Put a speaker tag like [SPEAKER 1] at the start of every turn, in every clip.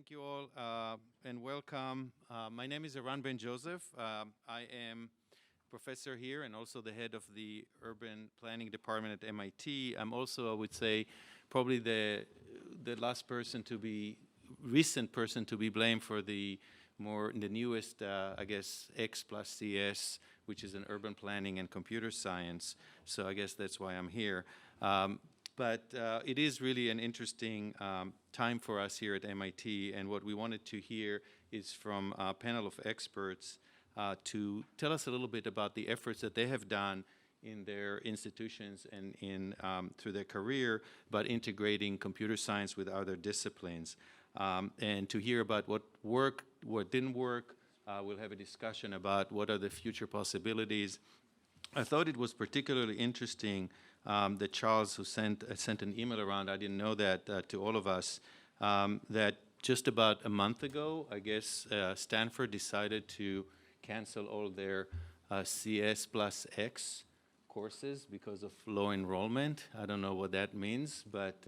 [SPEAKER 1] Thank you all and welcome. My name is Eran Ben-Joseph. I am professor here and also the head of the Urban Planning Department at MIT. I'm also, I would say, probably the last person to be, recent person to be blamed for the newest, I guess, X plus CS, which is an urban planning and computer science. So I guess that's why I'm here. But it is really an interesting time for us here at MIT, and what we wanted to hear is from a panel of experts to tell us a little bit about the efforts that they have done in their institutions and in through their career, but integrating computer science with other disciplines. And to hear about what worked, what didn't work. We'll have a discussion about what are the future possibilities. I thought it was particularly interesting that Charles, who sent an email around, I didn't know that to all of us, that just about a month ago, I guess, Stanford decided to cancel all their CS+X courses because of low enrollment. I don't know what that means, but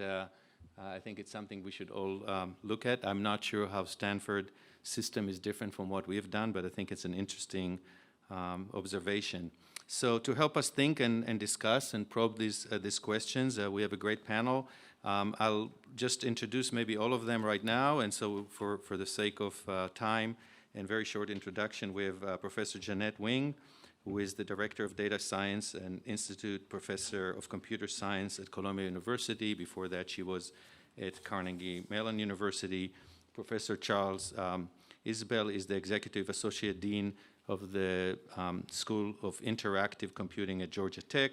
[SPEAKER 1] I think it's something we should all look at. I'm not sure how Stanford system is different from what we've done, but I think it's an interesting observation. So to help us think and discuss and probe these questions, we have a great panel. I'll just introduce maybe all of them right now, and so for the sake of time and very short introduction, we have Professor Jeannette M, who is the Director of Data Science and Institute Professor of Computer Science at Columbia University. Before that, she was at Carnegie Mellon University. Professor Charles Isbell is the Executive Associate Dean of the School of Interactive Computing at Georgia Tech.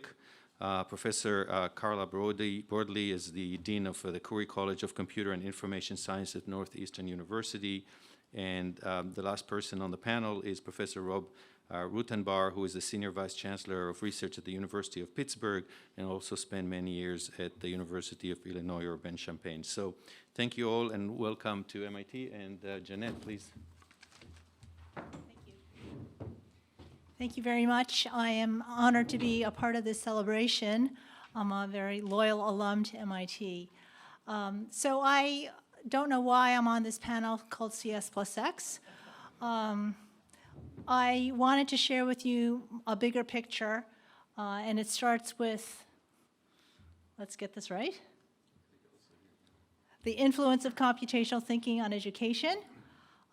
[SPEAKER 1] Professor Carla Brodley is the Dean of the Khoury College of Computer and Information Science at Northeastern University. And the last person on the panel is Professor Rutenbar, who is the Senior Vice Chancellor of Research at the University of Pittsburgh and also spent many years at the University of Illinois Urbana-Champaign. So thank you all and welcome to MIT. And Jeannette, please.
[SPEAKER 2] Thank you very much. I am honored to be a part of this celebration. I'm a very loyal alum to MIT. So I don't know why I'm on this panel called CS+X. I wanted to share with you a bigger picture, and it starts with, let's get this right, the influence of computational thinking on education.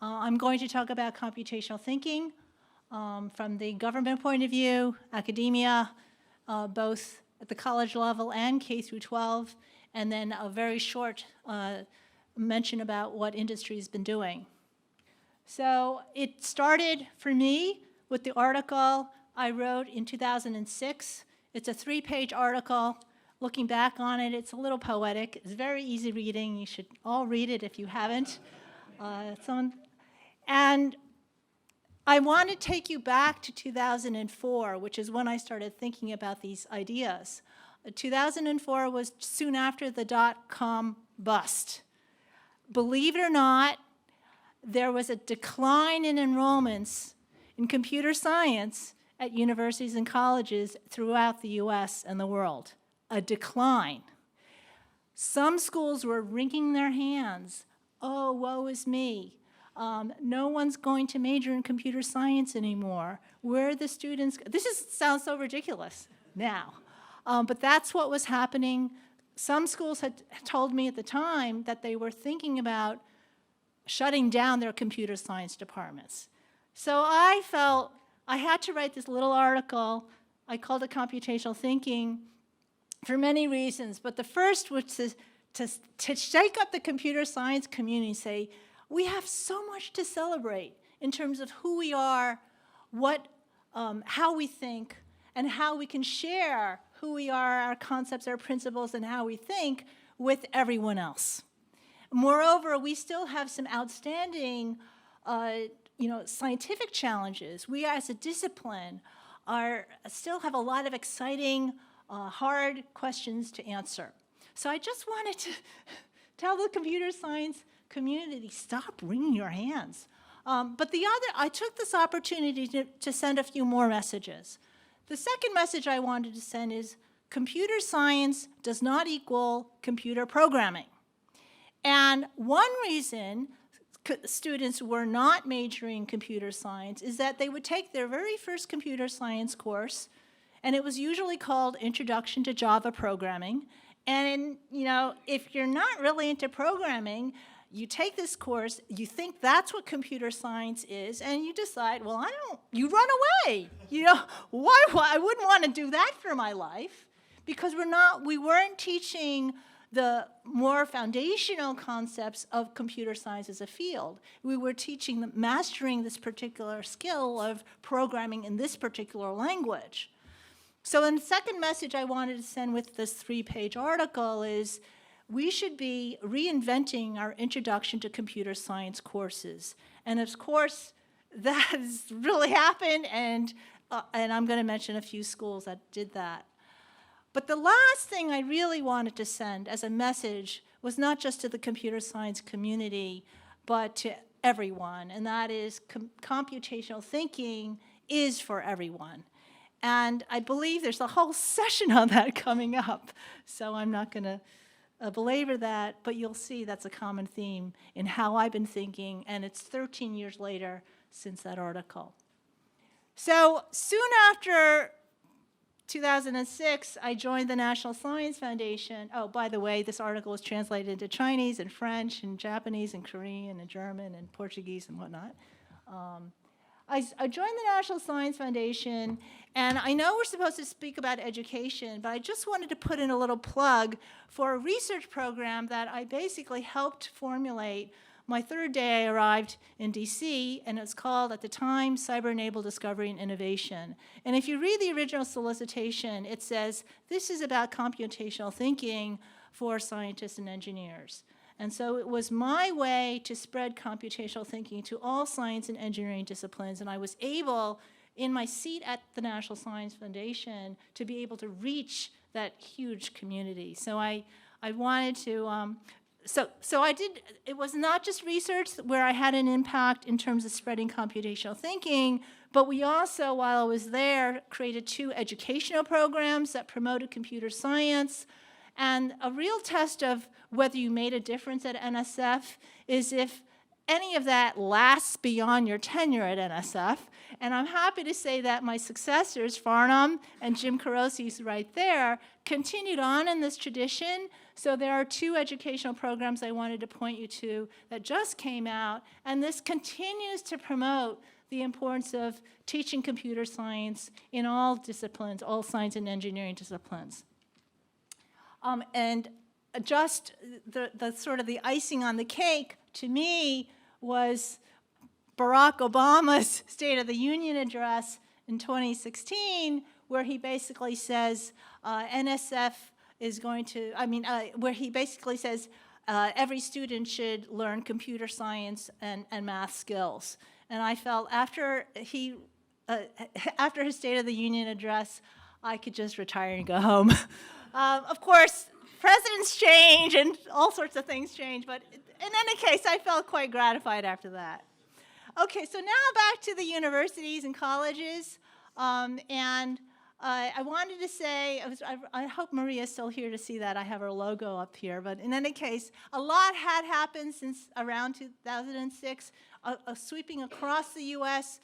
[SPEAKER 2] I'm going to talk about computational thinking from the government point of view, academia, both at the college level and K through 12, and then a very short mention about what industry has been doing. So it started for me with the article I wrote in 2006. It's a 3-page article. Looking back on it, it's a little poetic. It's very easy reading. You should all read it if you haven't. And I want to take you back to 2004, which is when I started thinking about these ideas. 2004 was soon after the dot-com bust. Believe it or not, there was a decline in enrollments in computer science at universities and colleges throughout the US and the world. A decline. Some schools were wringing their hands. Oh, woe is me. No one's going to major in computer science anymore. Where are the students? Sounds so ridiculous now. But that's what was happening. Some schools had told me at the time that they were thinking about shutting down their computer science departments. So I felt I had to write this little article. I called it Computational Thinking for many reasons. But the first was to shake up the computer science community and say, we have so much to celebrate in terms of who we are, how we think, and how we can share who we are, our concepts, our principles, and how we think with everyone else. Moreover, we still have some outstanding scientific challenges. We as a discipline still have a lot of exciting, hard questions to answer. So I just wanted to tell the computer science community, stop wringing your hands. But I took this opportunity to send a few more messages. The second message I wanted to send is computer science does not equal computer programming. And one reason students who were not majoring in computer science is that they would take their very first computer science course, and it was usually called Introduction to Java Programming. And, you know, if you're not really into programming, you take this course, you think that's what computer science is, and you decide, well, you run away. You know, why I wouldn't want to do that for my life, because we weren't teaching the more foundational concepts of computer science as a field. We were teaching them, mastering this particular skill of programming in this particular language. So the second message I wanted to send with this 3-page article is we should be reinventing our introduction to computer science courses. And of course, that has really happened, and I'm going to mention a few schools that did that. But the last thing I really wanted to send as a message was not just to the computer science community, but to everyone, and that is computational thinking is for everyone. And I believe there's a whole session on that coming up, so I'm not going to belabor that, but you'll see that's a common theme in how I've been thinking, and it's 13 years later since that article. So soon after 2006, I joined the National Science Foundation. Oh, by the way, this article was translated into Chinese and French and Japanese and Korean and German and Portuguese and whatnot. I joined the National Science Foundation, and I know we're supposed to speak about education, but I just wanted to put in a little plug for a research program that I basically helped formulate. My third day I arrived in DC, and it's called, at the time, Cyber-Enabled Discovery and Innovation. And if you read the original solicitation, it says, this is about computational thinking for scientists and engineers. And so it was my way to spread computational thinking to all science and engineering disciplines, and I was able, in my seat at the National Science Foundation, to be able to reach that huge community. So I wanted to, so I did, it was not just research where I had an impact in terms of spreading computational thinking, but we also, while I was there, created 2 educational programs that promoted computer science. And a real test of whether you made a difference at NSF is if any of that lasts beyond your tenure at NSF. And I'm happy to say that my successors, Farnham and Jim Carosi, who's right there, continued on in this tradition. So there are 2 educational programs I wanted to point you to that just came out, and this continues to promote the importance of teaching computer science in all disciplines, all science and engineering disciplines. And just the sort of the icing on the cake, to me, was Barack Obama's State of the Union address in 2016, where he basically says NSF is going to, where he basically says every student should learn computer science and math skills. And I felt after his State of the Union address, I could just retire and go home. Of course, presidents change and all sorts of things change, but in any case, I felt quite gratified after that. Okay, so now back to the universities and colleges, and I wanted to say, I hope Maria's still here to see that. I have her logo up here, but in any case, a lot had happened since around 2006, sweeping across the U.S.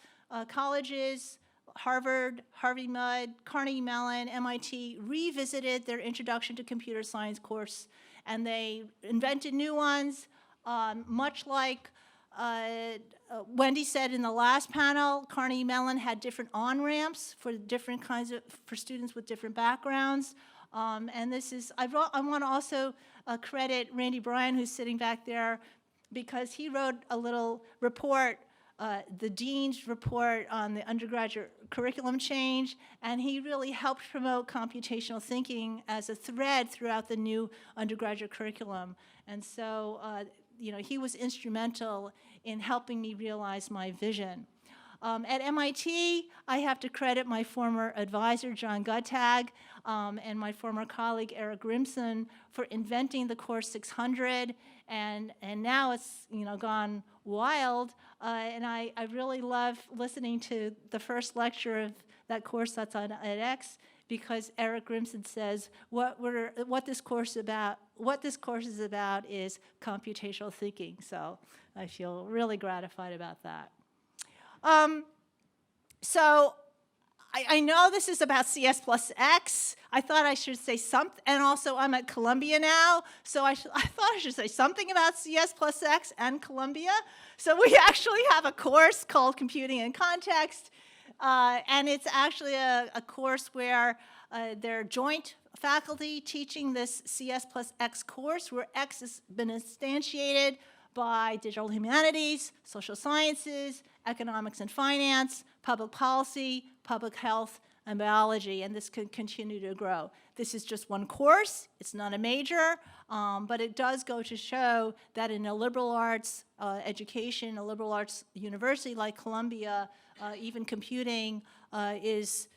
[SPEAKER 2] Colleges. Harvard, Harvey Mudd, Carnegie Mellon, MIT revisited their Introduction to Computer Science course, and they invented new ones, much like Wendy said in the last panel. Carnegie Mellon had different on-ramps for different kinds of, for students with different backgrounds. And this is, I want to also credit Randy Bryan, who's sitting back there, because he wrote a little report, the dean's report on the undergraduate curriculum change, and he really helped promote computational thinking as a thread throughout the new undergraduate curriculum. And so, you know, he was instrumental in helping me realize my vision. At MIT, I have to credit my former advisor, John Guttag, and my former colleague, Eric Grimson, for inventing the course 600, and now it's, you know, gone wild, and I really love listening to the first lecture of that course that's on edX, because Eric Grimson says what this course is about is computational thinking. So I feel really gratified about that. So I know this is about CS+X. I thought I should say something, and also I'm at Columbia now, so I thought I should say something about CS+X and Columbia. So we actually have a course called Computing in Context, and it's actually a course where they're joint faculty teaching this CS+X course, where X has been instantiated by digital humanities, social sciences, economics and finance, public policy, public health, and biology, and this can continue to grow. This is just one course. It's not a major, but it does go to show that in a liberal arts education, a liberal arts university like Columbia, even computing is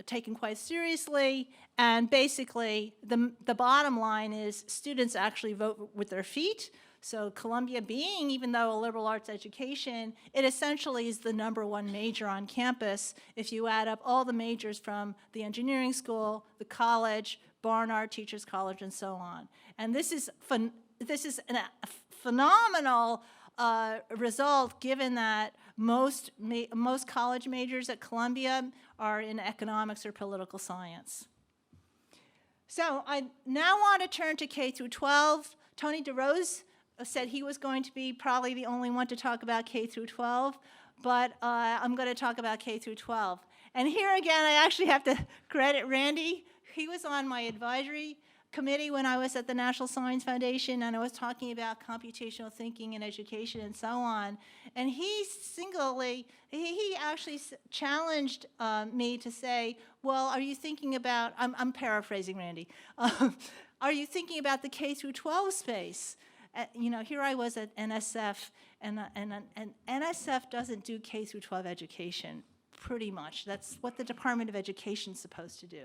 [SPEAKER 2] taken quite seriously, and basically the bottom line is students actually vote with their feet. So Columbia being, even though a liberal arts education, it essentially is the #1 major on campus if you add up all the majors from the engineering school, the college, Barnard, Teachers College, and so on. And this is a phenomenal result, given that most college majors at Columbia are in economics or political science. So I now want to turn to K through 12. Tony DeRose said he was going to be probably the only one to talk about K through 12, but I'm going to talk about K through 12. And here again, I actually have to credit Randy. He was on my advisory committee when I was at the National Science Foundation, and I was talking about computational thinking in education and so on. And he actually challenged me to say, well, are you thinking about, I'm paraphrasing Randy, are you thinking about the K through 12 space? You know, here I was at NSF, and NSF doesn't do K through 12 education, pretty much. That's what the Department of Education is supposed to do.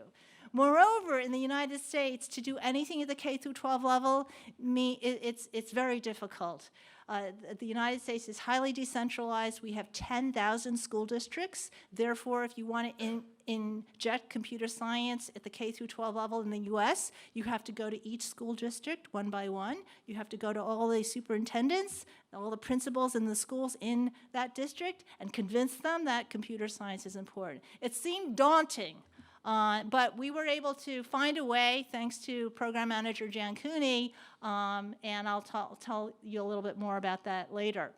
[SPEAKER 2] Moreover, in the United States, to do anything at the K through 12 level, it's very difficult. The United States is highly decentralized. We have 10,000 school districts. Therefore, if you want to inject computer science at the K through 12 level in the US, you have to go to each school district one by one. You have to go to all the superintendents, all the principals in the schools in that district, and convince them that computer science is important. It seemed daunting. But we were able to find a way, thanks to Program Manager Jan Khoury, and I'll tell you a little bit more about that later.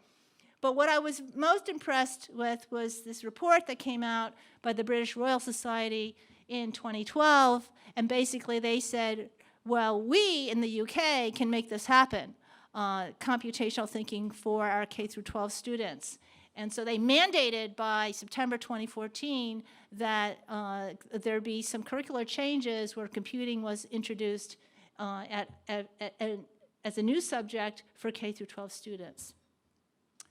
[SPEAKER 2] But what I was most impressed with was this report that came out by the British Royal Society in 2012, and basically they said, well, we in the UK can make this happen, computational thinking for our K through 12 students. And so they mandated by September 2014 that there be some curricular changes where computing was introduced as a new subject for K through 12 students.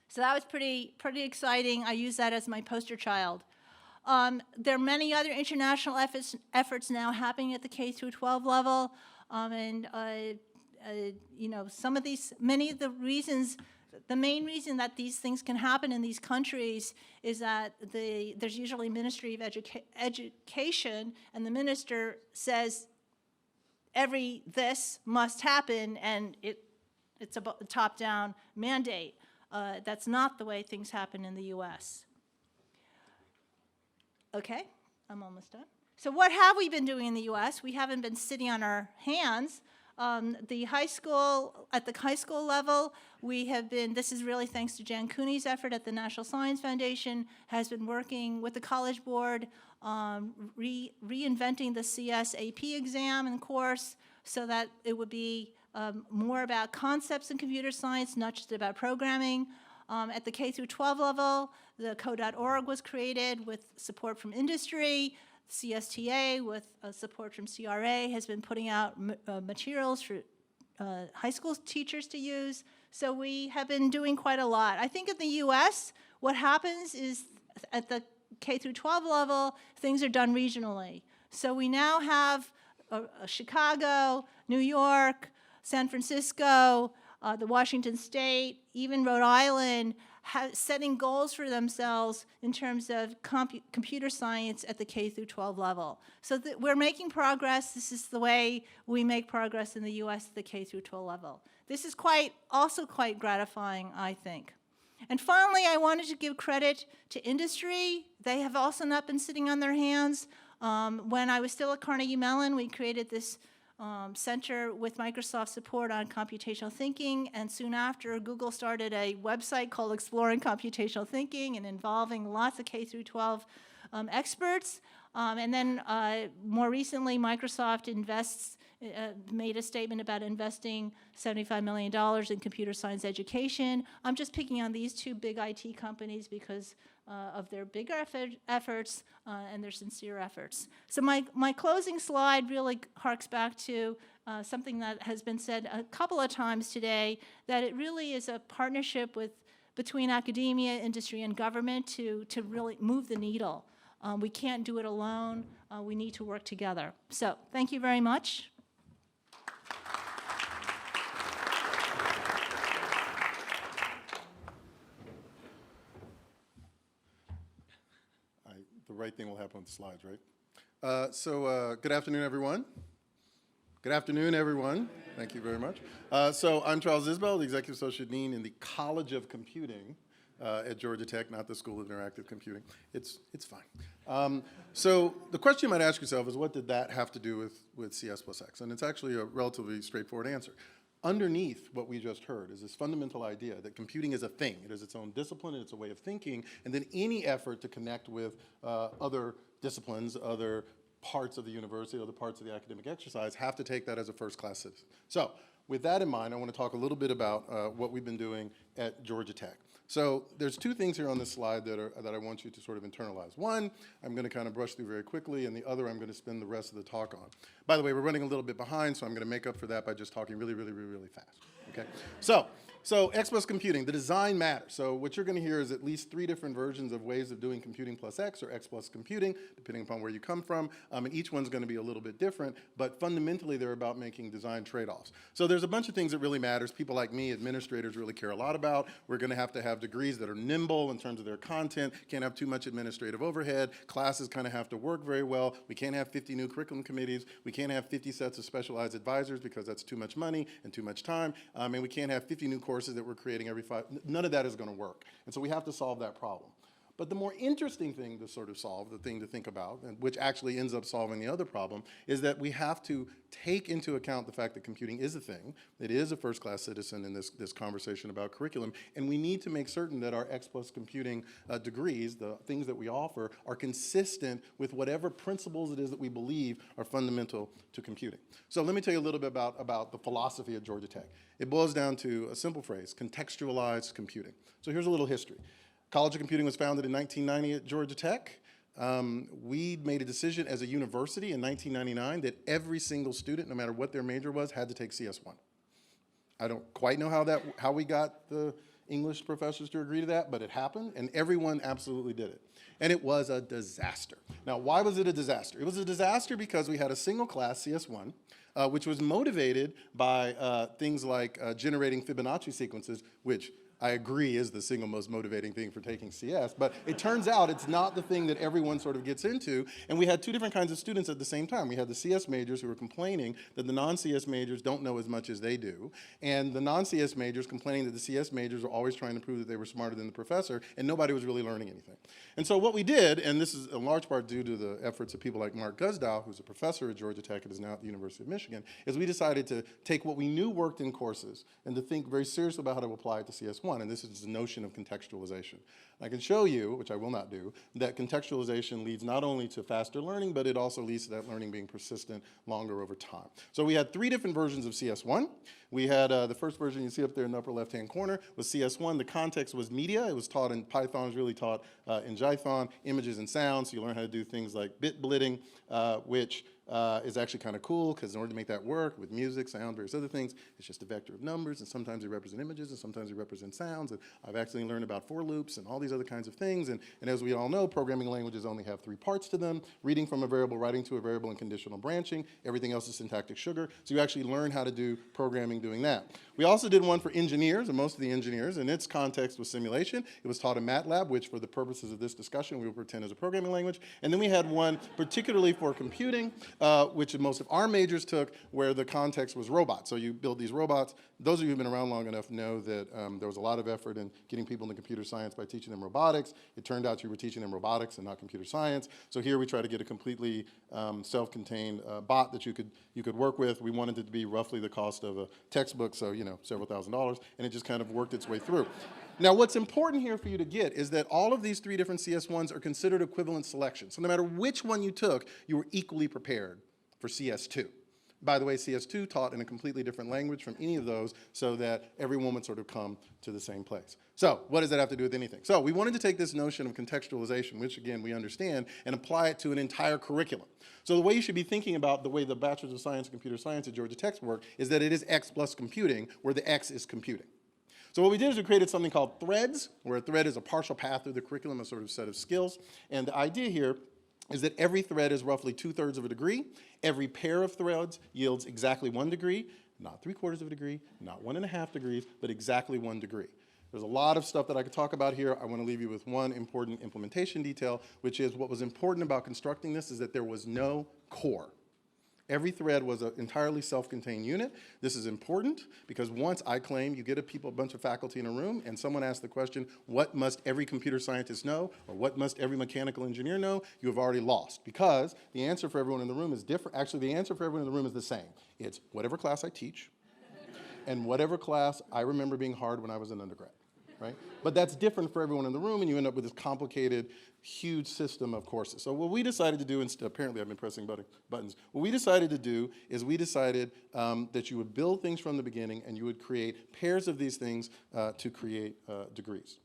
[SPEAKER 2] So that was pretty exciting. I use that as my poster child. There are many other international efforts now happening at the K through 12 level, you know, many of the reasons. The main reason that these things can happen in these countries is that there's usually Ministry of Education, and the minister says this must happen, and it's a top-down mandate. That's not the way things happen in the US. Okay, I'm almost done. So what have we been doing in the US? We haven't been sitting on our hands. At the high school level, we have been, this is really thanks to Jan Khoury's effort at the National Science Foundation, has been working with the College Board, reinventing the CS AP exam and course so that it would be more about concepts in computer science, not just about programming. At the K through 12 level, the code.org was created with support from industry. CSTA, with support from CRA, has been putting out materials for high school teachers to use. So we have been doing quite a lot. I think in the US, what happens is at the K through 12 level, things are done regionally. So we now have Chicago, New York, San Francisco, the Washington State, even Rhode Island, setting goals for themselves in terms of computer science at the K through 12 level. So we're making progress. This is the way we make progress in the US at the K through 12 level. This is also quite gratifying, I think. And finally, I wanted to give credit to industry. They have also not been sitting on their hands. When I was still at Carnegie Mellon, we created this center with Microsoft support on computational thinking, and soon after, Google started a website called Exploring Computational Thinking and involving lots of K through 12 experts. And then more recently, Microsoft made a statement about investing $75 million in computer science education. I'm just picking on these two big IT companies because of their bigger efforts and their sincere efforts. So my closing slide really harks back to something that has been said a couple of times today, that it really is a partnership between academia, industry, and government to really move the needle. We can't do it alone. We need to work together. So thank you very much.
[SPEAKER 3] The right thing will happen with the slides, right? Good afternoon, everyone. Good afternoon, everyone. Thank you very much. So I'm Charles Isbell, the Executive Associate Dean in the College of Computing at Georgia Tech, not the School of Interactive Computing. It's fine. So the question you might ask yourself is, what did that have to do with CS+X? And it's actually a relatively straightforward answer. Underneath what we just heard is this fundamental idea that computing is a thing. It is its own discipline, it's a way of thinking, and then any effort to connect with other disciplines, other parts of the university, other parts of the academic exercise have to take that as a first-class citizen. So with that in mind, I want to talk a little bit about what we've been doing at Georgia Tech. So there's two things here on this slide that I want you to sort of internalize. One, I'm going to kind of brush through very quickly, and the other I'm going to spend the rest of the talk on. By the way, we're running a little bit behind, so I'm going to make up for that by just talking really, really, really, really fast. Okay? So X plus computing, the design matters. So what you're going to hear is at least 3 different versions of ways of doing computing plus X or X plus computing, depending upon where you come from. And each one's going to be a little bit different, but fundamentally they're about making design trade-offs. So there's a bunch of things that really matters. People like me, administrators, really care a lot about. We're going to have degrees that are nimble in terms of their content, can't have too much administrative overhead. Classes kind of have to work very well. We can't have 50 new curriculum committees. We can't have 50 sets of specialized advisors because that's too much money and too much time. And we can't have 50 new courses that we're creating every 5. None of that is going to work. And so we have to solve that problem. But the more interesting thing to sort of solve, the thing to think about, and which actually ends up solving the other problem, is that we have to take into account the fact that computing is a thing. It is a first-class citizen in this conversation about curriculum, and we need to make certain that our X plus computing degrees, the things that we offer, are consistent with whatever principles it is that we believe are fundamental to computing. So let me tell you a little bit about the philosophy at Georgia Tech. It boils down to a simple phrase: contextualized computing. So here's a little history. College of Computing was founded in 1990 at Georgia Tech. We made a decision as a university in 1999 that every single student, no matter what their major was, had to take CS1. I don't quite know how we got the English professors to agree to that, but it happened, and everyone absolutely did it. And it was a disaster. Now, why was it a disaster? It was a disaster because we had a single class, CS1, which was motivated by things like generating Fibonacci sequences, which I agree is the single most motivating thing for taking CS, but it turns out it's not the thing that everyone sort of gets into, and we had 2 different kinds of students at the same time. We had the CS majors who were complaining that the non-CS majors don't know as much as they do, and the non-CS majors complaining that the CS majors were always trying to prove that they were smarter than the professor, and nobody was really learning anything. And so what we did, and this is in large part due to the efforts of people like Mark Guzdow, who's a professor at Georgia Tech and is now at the University of Michigan, is we decided to take what we knew worked in courses and to think very seriously about how to apply it to CS1, and this is the notion of contextualization. I can show you, which I will not do, that contextualization leads not only to faster learning, but it also leads to that learning being persistent longer over time. So we had 3 different versions of CS1. We had the first version you see up there in the upper left-hand corner was CS1. The context was media. It was taught in Python, it was really taught in Jython, images and sounds. So you learn how to do things like bit blitting, which is actually kind of cool, because in order to make that work with music, sound, various other things, it's just a vector of numbers, and sometimes they represent images, and sometimes they represent sounds, and I've actually learned about for loops and all these other kinds of things, and as we all know, programming languages only have 3 parts to them: reading from a variable, writing to a variable, and conditional branching. Everything else is syntactic sugar, so you actually learn how to do programming doing that. We also did one for engineers, and most of the engineers, and its context was simulation. It was taught in MATLAB, which for the purposes of this discussion, we will pretend is a programming language. And then we had one particularly for computing, which most of our majors took, where the context was robots. So you build these robots. Those of you who've been around long enough know that there was a lot of effort in getting people into computer science by teaching them robotics. It turned out you were teaching them robotics and not computer science. So here we try to get a completely self-contained bot that you could work with. We wanted it to be roughly the cost of a textbook, so several $1,000s, and it just kind of worked its way through. Now, what's important here for you to get is that all of these 3 different CS1s are considered equivalent selections. So no matter which one you took, you were equally prepared for CS2. By the way, CS2 taught in a completely different language from any of those so that everyone would sort of come to the same place. So what does that have to do with anything? So we wanted to take this notion of contextualization, which again we understand, and apply it to an entire curriculum. So the way you should be thinking about the way the Bachelor's of Science in Computer Science at Georgia Tech's work is that it is X plus computing, where the X is computing. So what we did is we created something called threads, where a thread is a partial path through the curriculum, a sort of set of skills. And the idea here is that every thread is roughly 2/3 of a degree. Every pair of threads yields exactly 1 degree, not 3/4 of a degree, not 1.5 degrees, but exactly 1 degree. There's a lot of stuff that I could talk about here. I want to leave you with one important implementation detail, which is what was important about constructing this is that there was no core. Every thread was an entirely self-contained unit. This is important because once I claim you get a bunch of faculty in a room and someone asks the question, what must every computer scientist know or what must every mechanical engineer know, you have already lost because the answer for everyone in the room is different. Actually, the answer for everyone in the room is the same. It's whatever class I teach and whatever class I remember being hard when I was an undergrad. Right? But that's different for everyone in the room, and you end up with this complicated, huge system of courses. So what we decided to do, apparently I've been pressing buttons, what we decided to do is we decided that you would build things from the beginning and you would create pairs of these things to create degrees.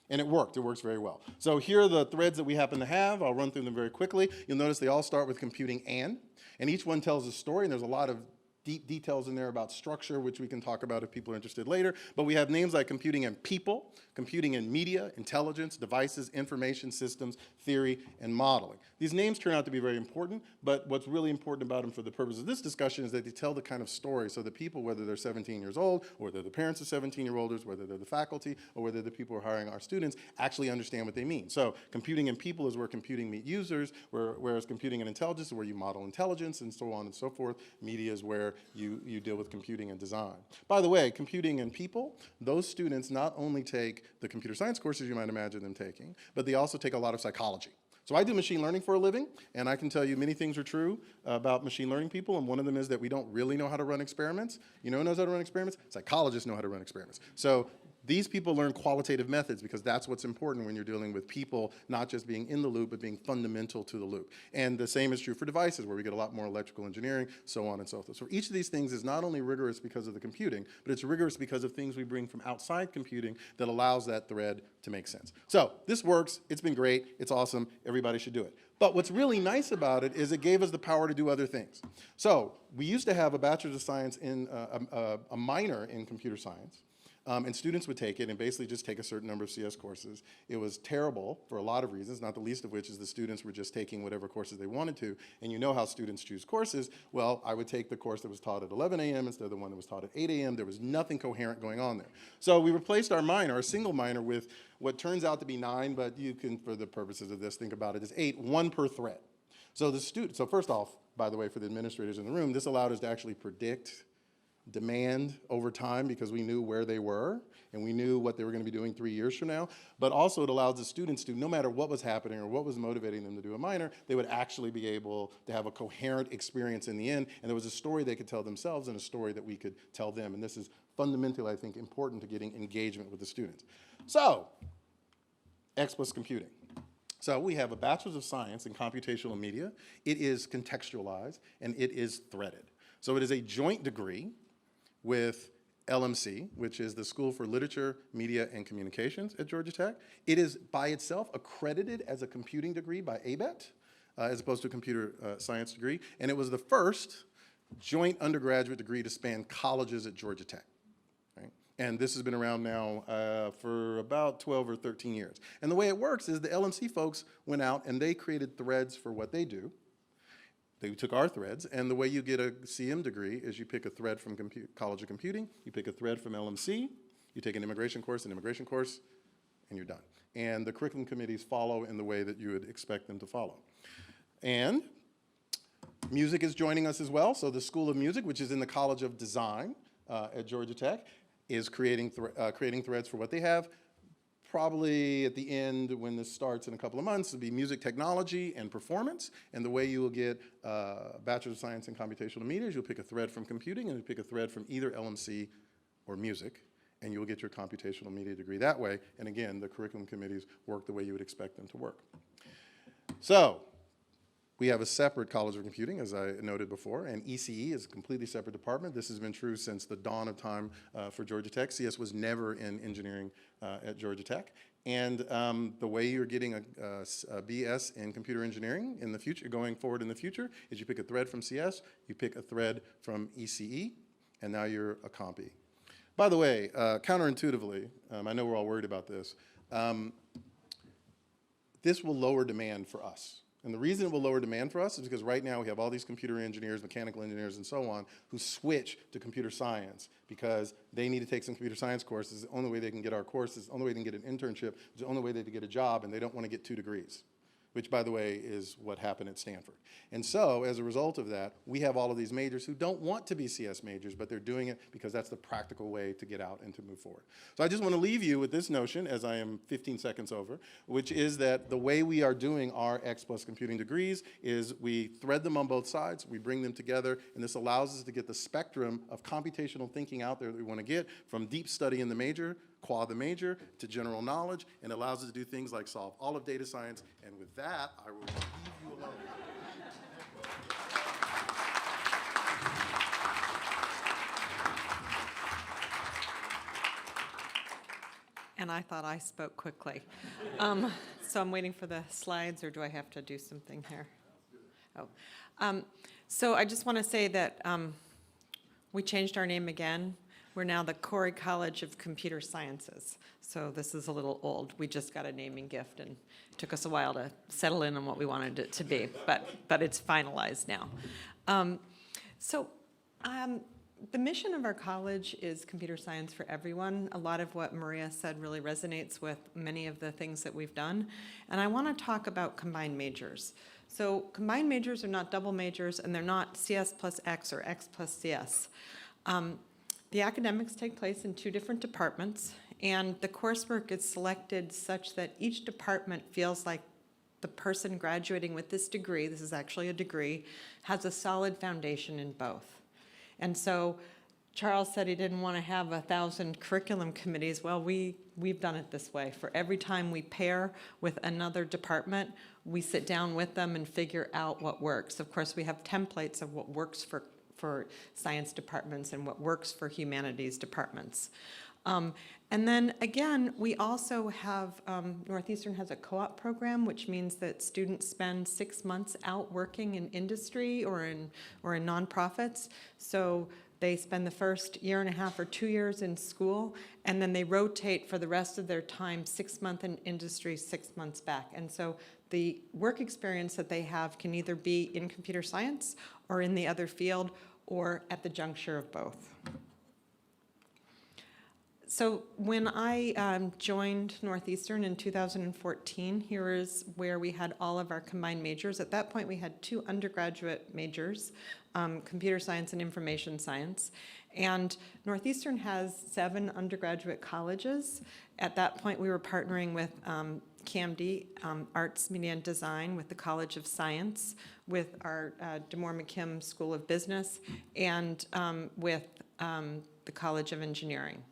[SPEAKER 3] And it worked. It works very well. So here are the threads that we happen to have. I'll run through them very quickly. You'll notice they all start with computing and each one tells a story, and there's a lot of deep details in there about structure, which we can talk about if people are interested later. But we have names like computing and people, computing and media, intelligence, devices, information systems, theory, and modeling. These names turn out to be very important, but what's really important about them for the purpose of this discussion is that they tell the kind of story so that people, whether they're 17 years old, or they're the parents of 17-year-olds, whether they're the faculty, or whether the people who are hiring our students, actually understand what they mean. So computing and people is where computing meet users, whereas computing and intelligence is where you model intelligence, and so on and so forth. Media is where you deal with computing and design. By the way, computing and people, those students not only take the computer science courses you might imagine them taking, but they also take a lot of psychology. So I do machine learning for a living, and I can tell you many things are true about machine learning people, and one of them is that we don't really know how to run experiments. You know who knows how to run experiments? Psychologists know how to run experiments. So these people learn qualitative methods because that's what's important when you're dealing with people, not just being in the loop, but being fundamental to the loop. And the same is true for devices, where we get a lot more electrical engineering, so on and so forth. So each of these things is not only rigorous because of the computing, but it's rigorous because of things we bring from outside computing that allows that thread to make sense. So this works. It's been great. It's awesome. Everybody should do it. But what's really nice about it is it gave us the power to do other things. So we used to have a Bachelor's of Science in a minor in computer science. And students would take it and basically just take a certain number of CS courses. It was terrible for a lot of reasons, not the least of which is the students were just taking whatever courses they wanted to. And you know how students choose courses. Well, I would take the course that was taught at 11 a.m. instead of the one that was taught at 8 a.m. There was nothing coherent going on there. So we replaced our minor, our single minor, with what turns out to be 9, but you can, for the purposes of this, think about it as 8, 1 per thread. So so first off, by the way, for the administrators in the room, this allowed us to actually predict demand over time because we knew where they were and we knew what they were going to be doing 3 years from now. But also it allows the students to, no matter what was happening or what was motivating them to do a minor, they would actually be able to have a coherent experience in the end. And there was a story they could tell themselves and a story that we could tell them. And this is fundamentally, I think, important to getting engagement with the students. So, X plus computing. So we have a Bachelor's of Science in Computational Media. It is contextualized and it is threaded. So it is a joint degree with LMC, which is the School for Literature, Media, and Communications at Georgia Tech. It is by itself accredited as a computing degree by ABET, as opposed to a computer science degree. And it was the first joint undergraduate degree to span colleges at Georgia Tech. Right? And this has been around now for about 12 or 13 years. And the way it works is the LMC folks went out and they created threads for what they do. They took our threads, and the way you get a CM degree is you pick a thread from College of Computing, you pick a thread from LMC, you take an immigration course, and you're done. And the curriculum committees follow in the way that you would expect them to follow. And music is joining us as well. So the School of Music, which is in the College of Design at Georgia Tech, is creating threads for what they have. Probably at the end, when this starts in a couple of months, it'll be music technology and performance. And the way you will get Bachelor of Science in Computational Media is you'll pick a thread from computing and you'll pick a thread from either LMC or music, and you'll get your computational media degree that way. And again, the curriculum committees work the way you would expect them to work. So we have a separate College of Computing, as I noted before, and ECE is a completely separate department. This has been true since the dawn of time for Georgia Tech. CS was never in engineering at Georgia Tech. And the way you're getting a BS in computer engineering in the future, going forward in the future, is you pick a thread from CS, you pick a thread from ECE, and now you're a CompE. By the way, counterintuitively, I know we're all worried about this, this will lower demand for us. And the reason it will lower demand for us is because right now we have all these computer engineers, mechanical engineers, and so on, who switch to computer science because they need to take some computer science courses. The only way they can get our courses, the only way they can get an internship, the only way they can get a job, and they don't want to get 2 degrees, which, by the way, is what happened at Stanford. And so, as a result of that, we have all of these majors who don't want to be CS majors, but they're doing it because that's the practical way to get out and to move forward. So I just want to leave you with this notion, as I am 15 seconds over, which is that the way we are doing our X+ computing degrees is we thread them on both sides, we bring them together, and this allows us to get the spectrum of computational thinking out there that we want to get, from deep study in the major, qua the major, to general knowledge, and allows us to do things like solve all of data science. And with that, I will leave you alone.
[SPEAKER 4] And I thought I spoke quickly. So I'm waiting for the slides, or do I have to do something here? Oh. So I just want to say that we changed our name again. We're now the Khoury College of Computer Sciences. So this is a little old. We just got a naming gift, and it took us a while to settle in on what we wanted it to be, but it's finalized now. The mission of our college is computer science for everyone. A lot of what Maria said really resonates with many of the things that we've done. And I want to talk about combined majors. So combined majors are not double majors, and they're not CS+X or X+CS. The academics take place in 2 different departments, and the coursework is selected such that each department feels like the person graduating with this degree, this is actually a degree, has a solid foundation in both. And so Charles said he didn't want to have 1,000 curriculum committees. Well, we've done it this way. For every time we pair with another department, we sit down with them and figure out what works. Of course, we have templates of what works for science departments and what works for humanities departments. And then again, we also have, Northeastern has a co-op program, which means that students spend 6 months out working in industry or in nonprofits. So they spend the first 1.5 or 2 years in school, and then they rotate for the rest of their time, 6 months in industry, 6 months back. And so the work experience that they have can either be in computer science or in the other field or at the juncture of both. So when I joined Northeastern in 2014, here is where we had all of our combined majors. At that point, we had 2 undergraduate majors, computer science and information science. And Northeastern has 7 undergraduate colleges. At that point, we were partnering with CAMD, Arts, Media, and Design, with the College of Science, with our DeMoore McKim School of Business, and with the College of Engineering.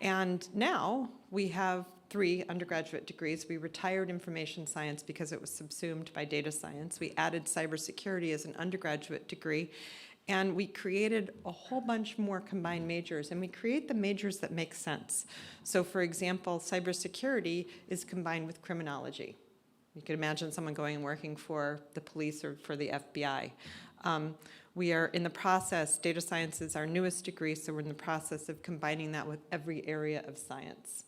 [SPEAKER 4] And now we have 3 undergraduate degrees. We retired information science because it was subsumed by data science. We added cybersecurity as an undergraduate degree. And we created a whole bunch more combined majors, and we create the majors that make sense. So for example, cybersecurity is combined with criminology. You could imagine someone going and working for the police or for the FBI. We are in the process, data science is our newest degree, so we're in the process of combining that with every area of science.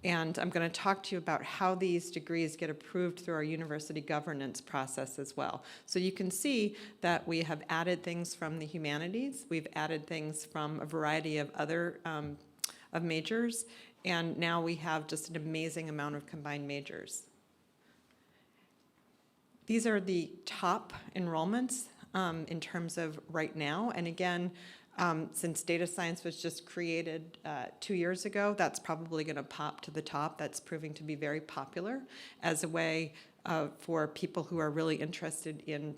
[SPEAKER 4] And I'm going to talk to you about how these degrees get approved through our university governance process as well. So you can see that we have added things from the humanities, we've added things from a variety of other of majors, and now we have just an amazing amount of combined majors. These are the top enrollments in terms of right now, and again, since data science was just created 2 years ago, that's probably going to pop to the top. That's proving to be very popular as a way for people who are really interested in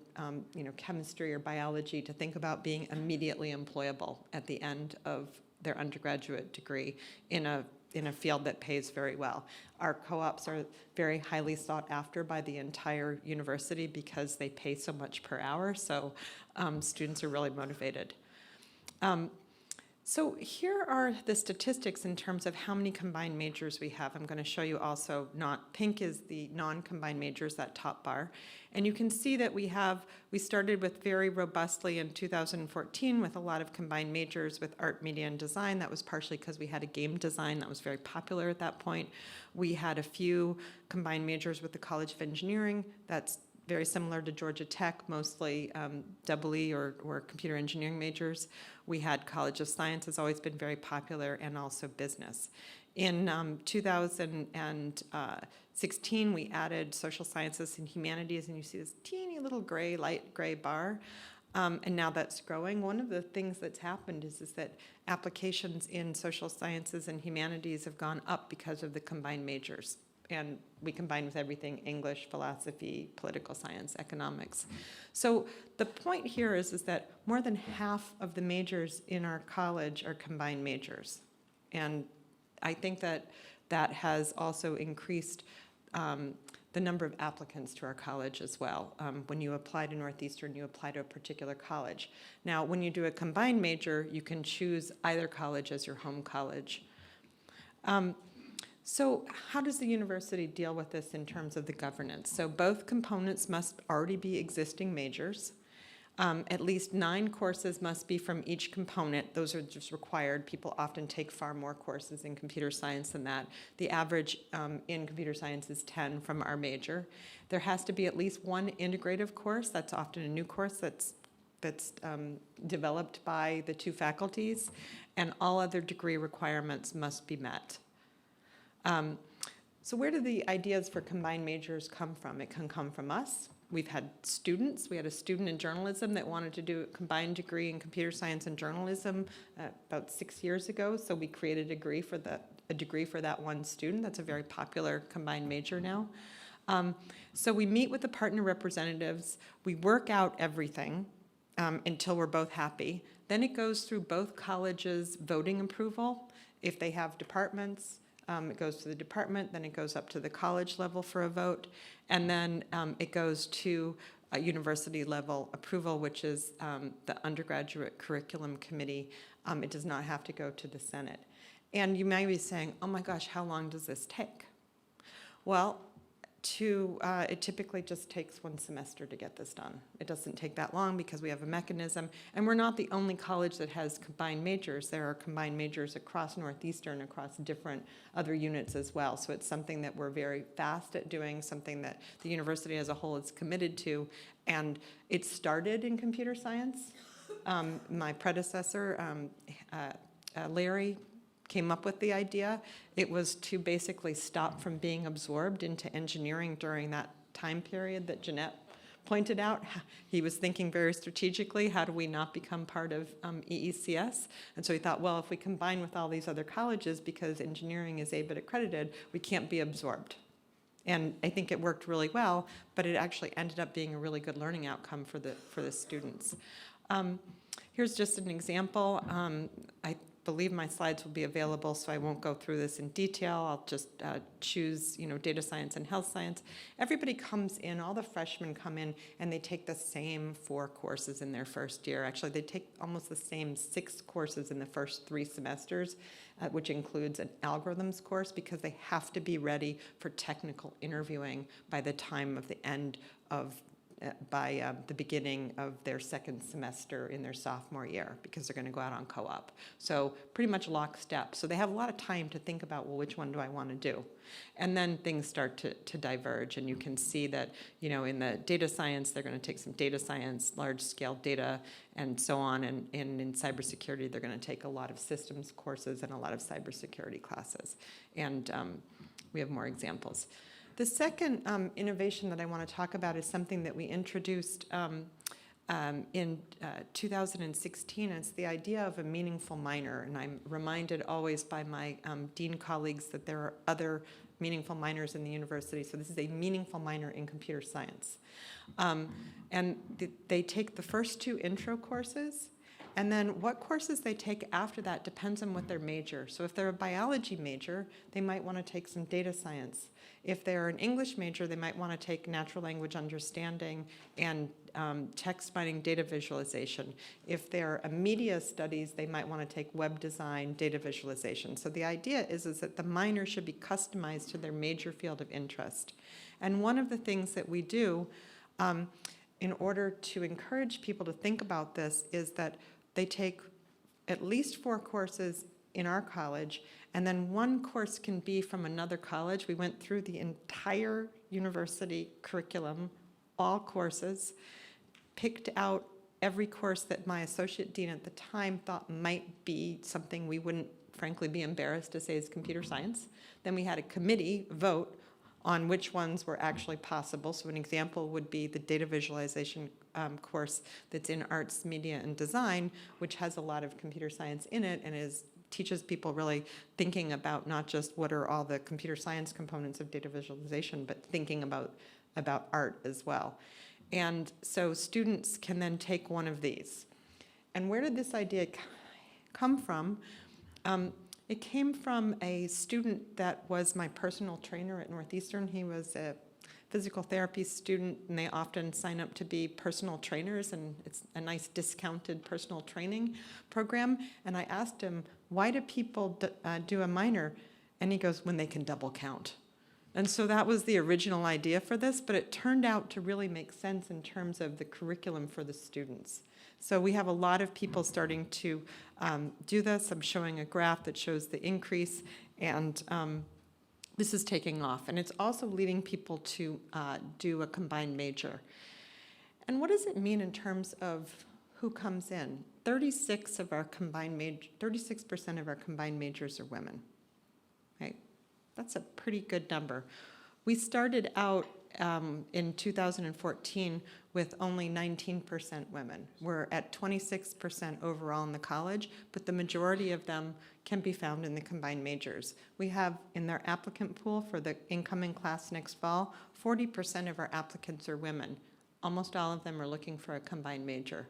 [SPEAKER 4] chemistry or biology to think about being immediately employable at the end of their undergraduate degree in a field that pays very well. Our co-ops are very highly sought after by the entire university because they pay so much per hour, so students are really motivated. So here are the statistics in terms of how many combined majors we have. I'm going to show you also, pink is the non-combined majors, that top bar. And you can see that we started with very robustly in 2014 with a lot of combined majors with art, media, and design. That was partially because we had a game design that was very popular at that point. We had a few combined majors with the College of Engineering. That's very similar to Georgia Tech, mostly EE or computer engineering majors. We had College of Science has always been very popular, and also business. In 2016, we added social sciences and humanities, and you see this teeny little light gray bar, and now that's growing. One of the things that's happened is that applications in social sciences and humanities have gone up because of the combined majors. And we combine with everything: English, philosophy, political science, economics. So the point here is that more than half of the majors in our college are combined majors. And I think that has also increased the number of applicants to our college as well. When you apply to Northeastern, you apply to a particular college. Now, when you do a combined major, you can choose either college as your home college. So how does the university deal with this in terms of the governance? So both components must already be existing majors. At least 9 courses must be from each component. Those are just required. People often take far more courses in computer science than that. The average in computer science is 10 from our major. There has to be at least 1 integrative course. That's often a new course that's developed by the 2 faculties, and all other degree requirements must be met. So where do the ideas for combined majors come from? It can come from us. We've had students. We had a student in journalism that wanted to do a combined degree in computer science and journalism about 6 years ago, so we created a degree for that one student. That's a very popular combined major now. So we meet with the partner representatives. We work out everything until we're both happy. Then it goes through both colleges' voting approval. If they have departments, it goes to the department, then it goes up to the college level for a vote, and then it goes to a university level approval, which is the undergraduate curriculum committee. It does not have to go to the Senate. And you may be saying, oh my gosh, how long does this take? Well, it typically just takes 1 semester to get this done. It doesn't take that long because we have a mechanism, and we're not the only college that has combined majors. There are combined majors across Northeastern, across different other units as well. So it's something that we're very fast at doing, something that the university as a whole is committed to, and it started in computer science. My predecessor, Larry, came up with the idea. It was to basically stop from being absorbed into engineering during that time period that Jeannette pointed out. He was thinking very strategically, how do we not become part of EECS? And so he thought, well, if we combine with all these other colleges, because engineering is ABIT accredited, we can't be absorbed. And I think it worked really well, but it actually ended up being a really good learning outcome for the students. Here's just an example. I believe my slides will be available, so I won't go through this in detail. I'll just choose, data science and health science. Everybody comes in, all the freshmen come in, and they take the same 4 courses in their first year. Actually, they take almost the same 6 courses in the first 3 semesters, which includes an algorithms course, because they have to be ready for technical interviewing by the time of the end of the beginning of their second semester in their sophomore year, because they're going to go out on co-op. So pretty much lockstep. So they have a lot of time to think about, well, which one do I want to do? And then things start to diverge, and you can see that, you know, in the data science, they're going to take some data science, large-scale data, and so on. And in cybersecurity, they're going to take a lot of systems courses and a lot of cybersecurity classes. And we have more examples. The second innovation that I want to talk about is something that we introduced in 2016. It's the idea of a meaningful minor. And I'm reminded always by my dean colleagues that there are other meaningful minors in the university. So this is a meaningful minor in computer science. And they take the first 2 intro courses, and then what courses they take after that depends on what their major. So if they're a biology major, they might want to take some data science. If they're an English major, they might want to take natural language understanding and text mining, data visualization. If they're a media studies, they might want to take web design, data visualization. So the idea is that the minor should be customized to their major field of interest. And one of the things that we do in order to encourage people to think about this is that they take at least 4 courses in our college, and then 1 course can be from another college. We went through the entire university curriculum, all courses, picked out every course that my associate dean at the time thought might be something we wouldn't, frankly, be embarrassed to say is computer science. Then we had a committee vote on which ones were actually possible. So an example would be the data visualization course that's in arts, media, and design, which has a lot of computer science in it and teaches people really thinking about not just what are all the computer science components of data visualization, but thinking about art as well. And so students can then take one of these. And where did this idea come from? It came from a student that was my personal trainer at Northeastern. He was a physical therapy student, and they often sign up to be personal trainers, and it's a nice discounted personal training program. And I asked him, why do people do a minor? And he goes, when they can double count. And so that was the original idea for this, but it turned out to really make sense in terms of the curriculum for the students. So we have a lot of people starting to do this. I'm showing a graph that shows the increase, and this is taking off. And it's also leading people to do a combined major. And what does it mean in terms of who comes in? 36% of our combined majors are women, right? That's a pretty good number. We started out in 2014 with only 19% women. We're at 26% overall in the college, but the majority of them can be found in the combined majors. We have in their applicant pool for the incoming class next fall, 40% of our applicants are women. Almost all of them are looking for a combined major.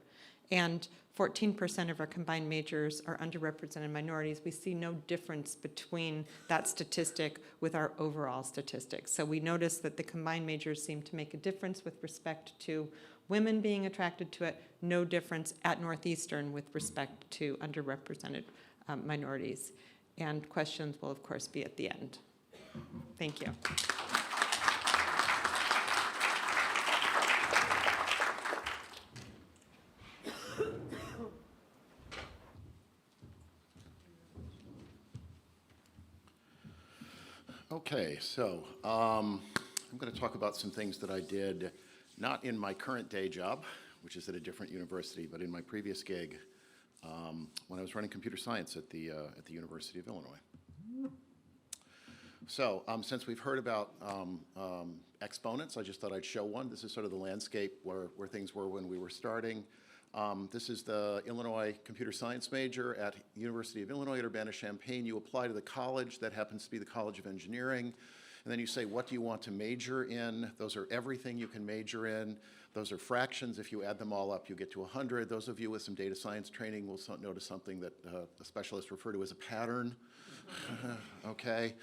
[SPEAKER 4] And 14% of our combined majors are underrepresented minorities. We see no difference between that statistic with our overall statistics. So we notice that the combined majors seem to make a difference with respect to women being attracted to it, no difference at Northeastern with respect to underrepresented minorities. And questions will, of course, be at the end. Thank you.
[SPEAKER 5] Okay, so I'm going to talk about some things that I did not in my current day job, which is at a different university, but in my previous gig when I was running computer science at the University of Illinois. So since we've heard about exponents, I just thought I'd show one. This is sort of the landscape where things were when we were starting. This is the Illinois computer science major at University of Illinois at Urbana-Champaign. You apply to the college. That happens to be the College of Engineering. And then you say, what do you want to major in? Those are everything you can major in. Those are fractions. If you add them all up, you get to 100. Those of you with some data science training will notice something that the specialists refer to as a pattern. okay?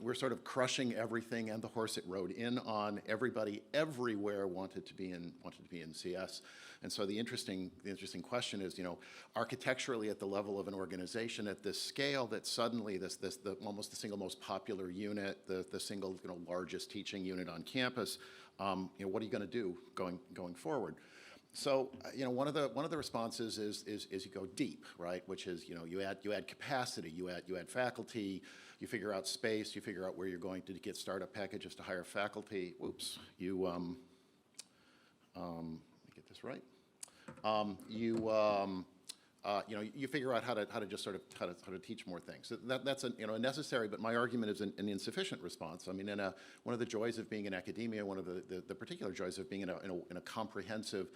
[SPEAKER 5] We're sort of crushing everything and the horse it rode in on. Everybody everywhere wanted to be in CS. And so the interesting question is, you know, architecturally at the level of an organization at this scale, that suddenly almost the single most popular unit, the single, you know, largest teaching unit on campus, you know, what are you going to do going forward? So, you know, one of the responses is you go deep, right? Which is, you know, you add capacity, you add faculty, you figure out space, you figure out where you're going to get startup packages to hire faculty. Oops, you let me get this right. You know, you figure out how to just sort of how to teach more things. So that's a, you know, a necessary, but my argument is an insufficient response. I mean, one of the joys of being in academia, one of the particular joys of being in a comprehensive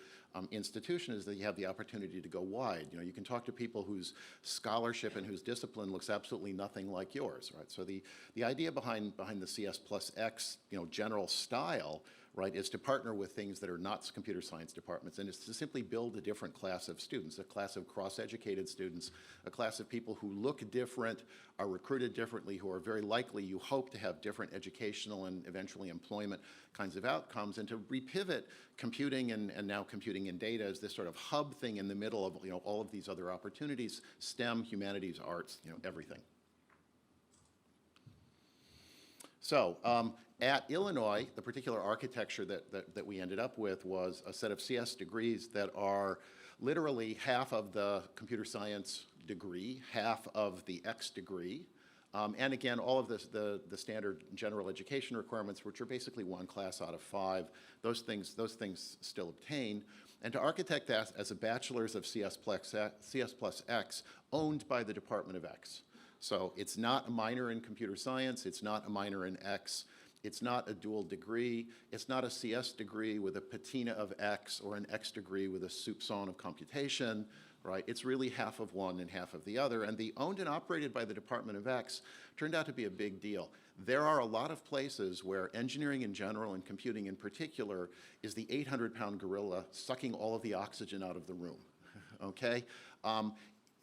[SPEAKER 5] institution is that you have the opportunity to go wide. You know, you can talk to people whose scholarship and whose discipline looks absolutely nothing like yours, right? So the idea behind the CS+X, you know, general style, right, is to partner with things that are not computer science departments, and it's to simply build a different class of students, a class of cross-educated students, a class of people who look different, are recruited differently, who are very likely, you hope, to have different educational and eventually employment kinds of outcomes, and to repivot computing and now computing and data as this sort of hub thing in the middle of, you know, all of these other opportunities, STEM, humanities, arts, you know, everything. So at Illinois, the particular architecture that we ended up with was a set of CS degrees that are literally half of the computer science degree, half of the X degree, and again, all of the standard general education requirements, which are basically one class out of 5, those things still obtain. And to architect that as a bachelor's of CS+X owned by the Department of X. So it's not a minor in computer science, it's not a minor in X, it's not a dual degree, it's not a CS degree with a patina of X or an X degree with a soupçon of computation, right? It's really half of one and half of the other, and the owned and operated by the Department of X turned out to be a big deal. There are a lot of places where engineering in general and computing in particular is the 800-pound gorilla sucking all of the oxygen out of the room, okay?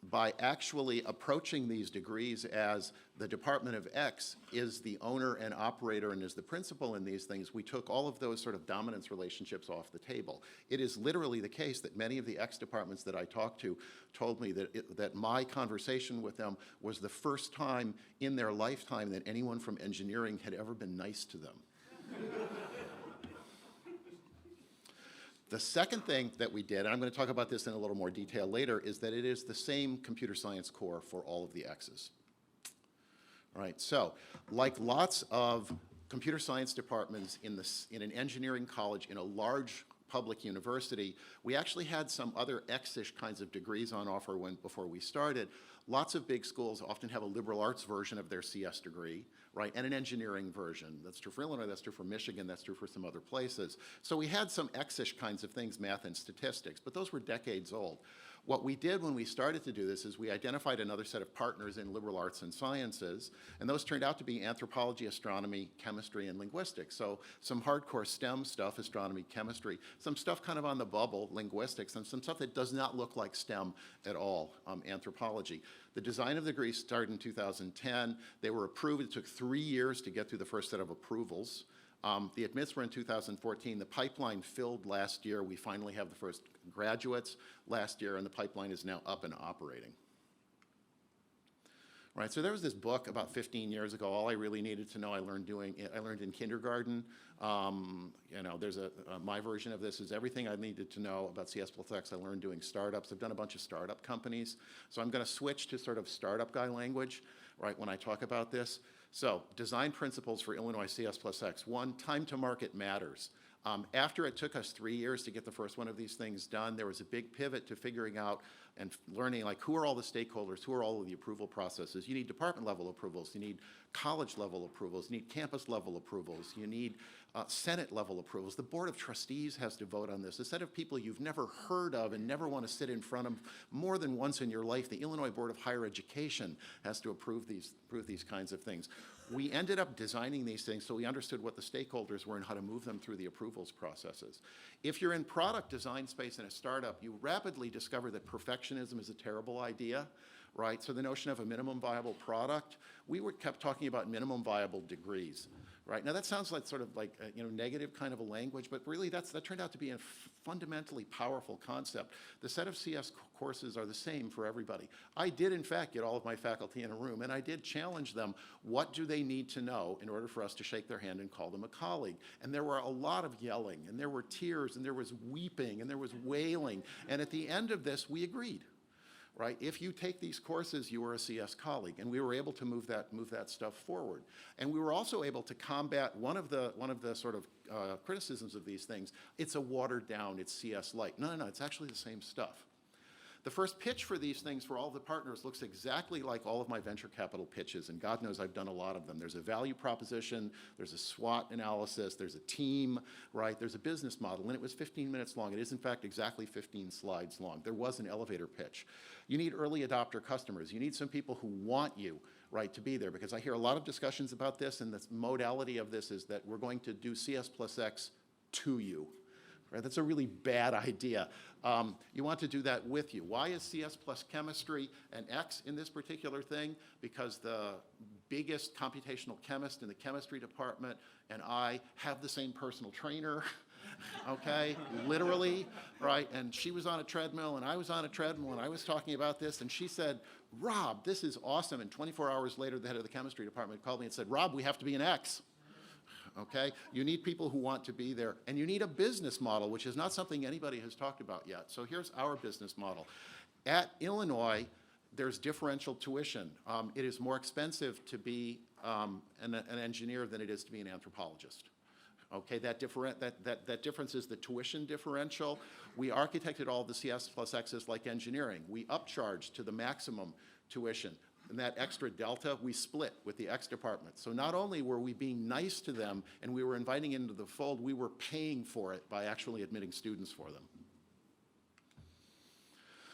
[SPEAKER 5] By actually approaching these degrees as the Department of X is the owner and operator and is the principal in these things, we took all of those sort of dominance relationships off the table. It is literally the case that many of the X departments that I talked to told me that my conversation with them was the first time in their lifetime that anyone from engineering had ever been nice to them. The second thing that we did, and I'm going to talk about this in a little more detail later, is that it is the same computer science core for all of the X's. All right, so like lots of computer science departments in an engineering college in a large public university, we actually had some other X-ish kinds of degrees on offer before we started. Lots of big schools often have a liberal arts version of their CS degree, right, and an engineering version. That's true for Illinois, that's true for Michigan, that's true for some other places. So we had some X-ish kinds of things, math and statistics, but those were decades old. What we did when we started to do this is we identified another set of partners in liberal arts and sciences, and those turned out to be anthropology, astronomy, chemistry, and linguistics. So some hardcore STEM stuff, astronomy, chemistry, some stuff kind of on the bubble, linguistics, and some stuff that does not look like STEM at all, anthropology. The design of the degrees started in 2010. They were approved. It took 3 years to get through the first set of approvals. The admits were in 2014. The pipeline filled last year. We finally have the first graduates last year, and the pipeline is now up and operating. Right, so there was this book about 15 years ago. All I really needed to know, I learned in kindergarten. You know, there's my version of this is everything I needed to know about CS+X. I learned doing startups. I've done a bunch of startup companies. So I'm going to switch to sort of startup guy language, right, when I talk about this. So design principles for Illinois CS+X. 1, time to market matters. After it took us 3 years to get the first one of these things done, there was a big pivot to figuring out and learning, like, who are all the stakeholders, who are all of the approval processes. You need department level approvals, you need college level approvals, you need campus level approvals, you need Senate level approvals. The Board of Trustees has to vote on this. A set of people you've never heard of and never want to sit in front of more than once in your life. The Illinois Board of Higher Education has to approve these kinds of things. We ended up designing these things so we understood what the stakeholders were and how to move them through the approvals processes. If you're in product design space in a startup, you rapidly discover that perfectionism is a terrible idea, right? So the notion of a minimum viable product, kept talking about minimum viable degrees, right? Now that sounds like sort of like a, negative kind of a language, but really that turned out to be a fundamentally powerful concept. The set of CS courses are the same for everybody. I did in fact get all of my faculty in a room and I did challenge them, what do they need to know in order for us to shake their hand and call them a colleague? And there were a lot of yelling and there were tears and there was weeping and there was wailing. And at the end of this, we agreed. Right? If you take these courses, you are a CS colleague, and we were able to move that stuff forward. And we were also able to combat one of the sort of criticisms of these things. It's a watered down, it's CS light. No, it's actually the same stuff. The first pitch for these things for all the partners looks exactly like all of my venture capital pitches, and God knows I've done a lot of them. There's a value proposition, there's a SWOT analysis, there's a team, right? There's a business model, and it was 15 minutes long. It is, in fact, exactly 15 slides long. There was an elevator pitch. You need early adopter customers. You need some people who want you, right, to be there, because I hear a lot of discussions about this, and the modality of this is that we're going to do CS+X to you. Right? That's a really bad idea. You want to do that with you. Why is CS plus chemistry an X in this particular thing? Because the biggest computational chemist in the chemistry department and I have the same personal trainer, okay, literally, right? And she was on a treadmill and I was on a treadmill and I was talking about this and she said, Rob, this is awesome. And 24 hours later, the head of the chemistry department called me and said, Rob, we have to be an X. Okay? You need people who want to be there, and you need a business model, which is not something anybody has talked about yet. So here's our business model. At Illinois, there's differential tuition. It is more expensive to be an engineer than it is to be an anthropologist. Okay, that difference is the tuition differential. We architected all the CS+X's like engineering. We upcharged to the maximum tuition. And that extra delta, we split with the X department. So not only were we being nice to them and we were inviting into the fold, we were paying for it by actually admitting students for them.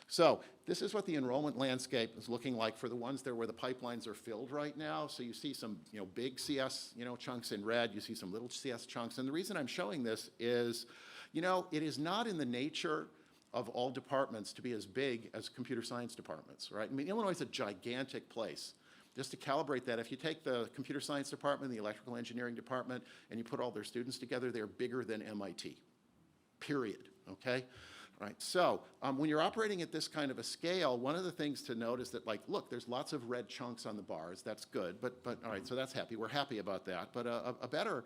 [SPEAKER 5] So this is what the enrollment landscape is looking like for the ones there where the pipelines are filled right now. So you see some big CS chunks in red, you see some little CS chunks. And the reason I'm showing this is, it is not in the nature of all departments to be as big as computer science departments, right? I mean, Illinois is a gigantic place. Just to calibrate that, if you take the computer science department, the electrical engineering department, and you put all their students together, they're bigger than MIT, period, okay? Right, so when you're operating at this kind of a scale, one of the things to note is that, like, look, there's lots of red chunks on the bars, that's good, but all right, so that's happy, we're happy about that. But a better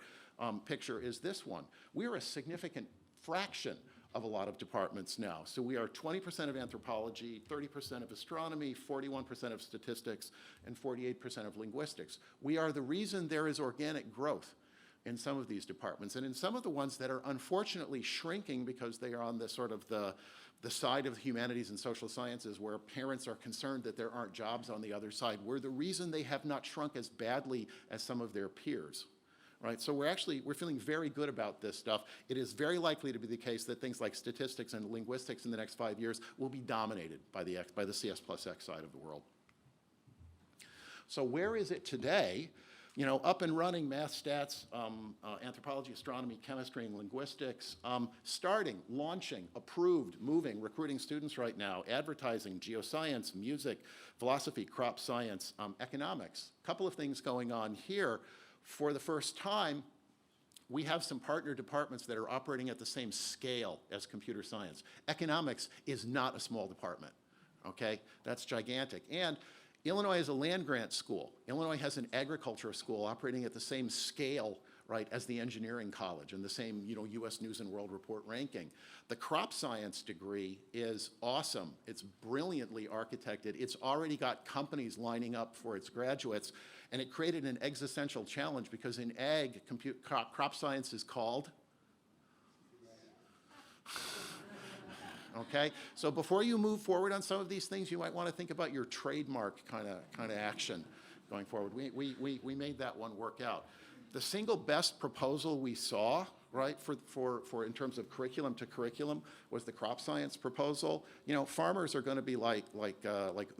[SPEAKER 5] picture is this one. We're a significant fraction of a lot of departments now. So we are 20% of anthropology, 30% of astronomy, 41% of statistics, and 48% of linguistics. We are the reason there is organic growth in some of these departments. And in some of the ones that are unfortunately shrinking because they are on the sort of the side of humanities and social sciences where parents are concerned that there aren't jobs on the other side, we're the reason they have not shrunk as badly as some of their peers. Right, so we're feeling very good about this stuff. It is very likely to be the case that things like statistics and linguistics in the next 5 years will be dominated by the CS+X side of the world. So where is it today? Up and running math, stats, anthropology, astronomy, chemistry, and linguistics, starting, launching, approved, moving, recruiting students right now, advertising, geoscience, music, philosophy, crop science, economics. A couple of things going on here. For the first time, we have some partner departments that are operating at the same scale as computer science. Economics is not a small department, okay? That's gigantic. And Illinois is a land-grant school. Illinois has an agriculture school operating at the same scale, right, as the engineering college and the same, U.S. News and World Report ranking. The crop science degree is awesome. It's brilliantly architected. It's already got companies lining up for its graduates, and it created an existential challenge because in ag, crop science is called. Okay, so before you move forward on some of these things, you might want to think about your trademark kind of action going forward. We made that one work out. The single best proposal we saw right, for in terms of curriculum to curriculum was the crop science proposal. You know, farmers are going to be like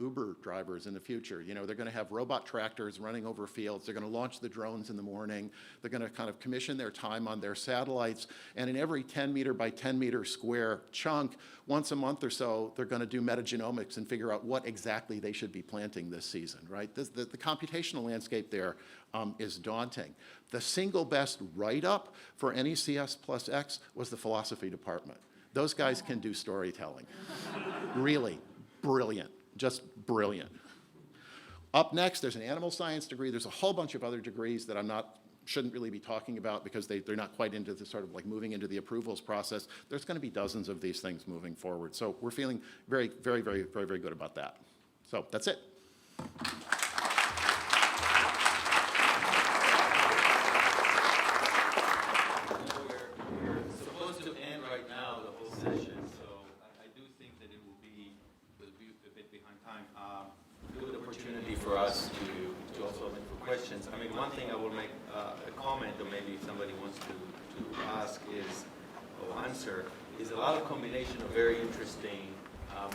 [SPEAKER 5] Uber drivers in the future. You know, they're going to have robot tractors running over fields. They're going to launch the drones in the morning. They're going to kind of commission their time on their satellites. And in every 10-meter by 10-meter square chunk, once a month or so, they're going to do metagenomics and figure out what exactly they should be planting this season, right? The computational landscape there is daunting. The single best write-up for any CS+X was the philosophy department. Those guys can do storytelling. Really brilliant, just brilliant. Up next, there's an animal science degree. There's a whole bunch of other degrees that shouldn't really be talking about because they're not quite into the sort of like moving into the approvals process. There's going to be dozens of these things moving forward. So we're feeling very, very, very, very, very good about that. So that's it.
[SPEAKER 1] We're supposed to end right now the whole session, so I do think that it will be a bit behind time. Good opportunity for us to also open for questions. I mean, one thing I will make a comment, or maybe if somebody wants to ask is, or answer, is a lot of combination of very interesting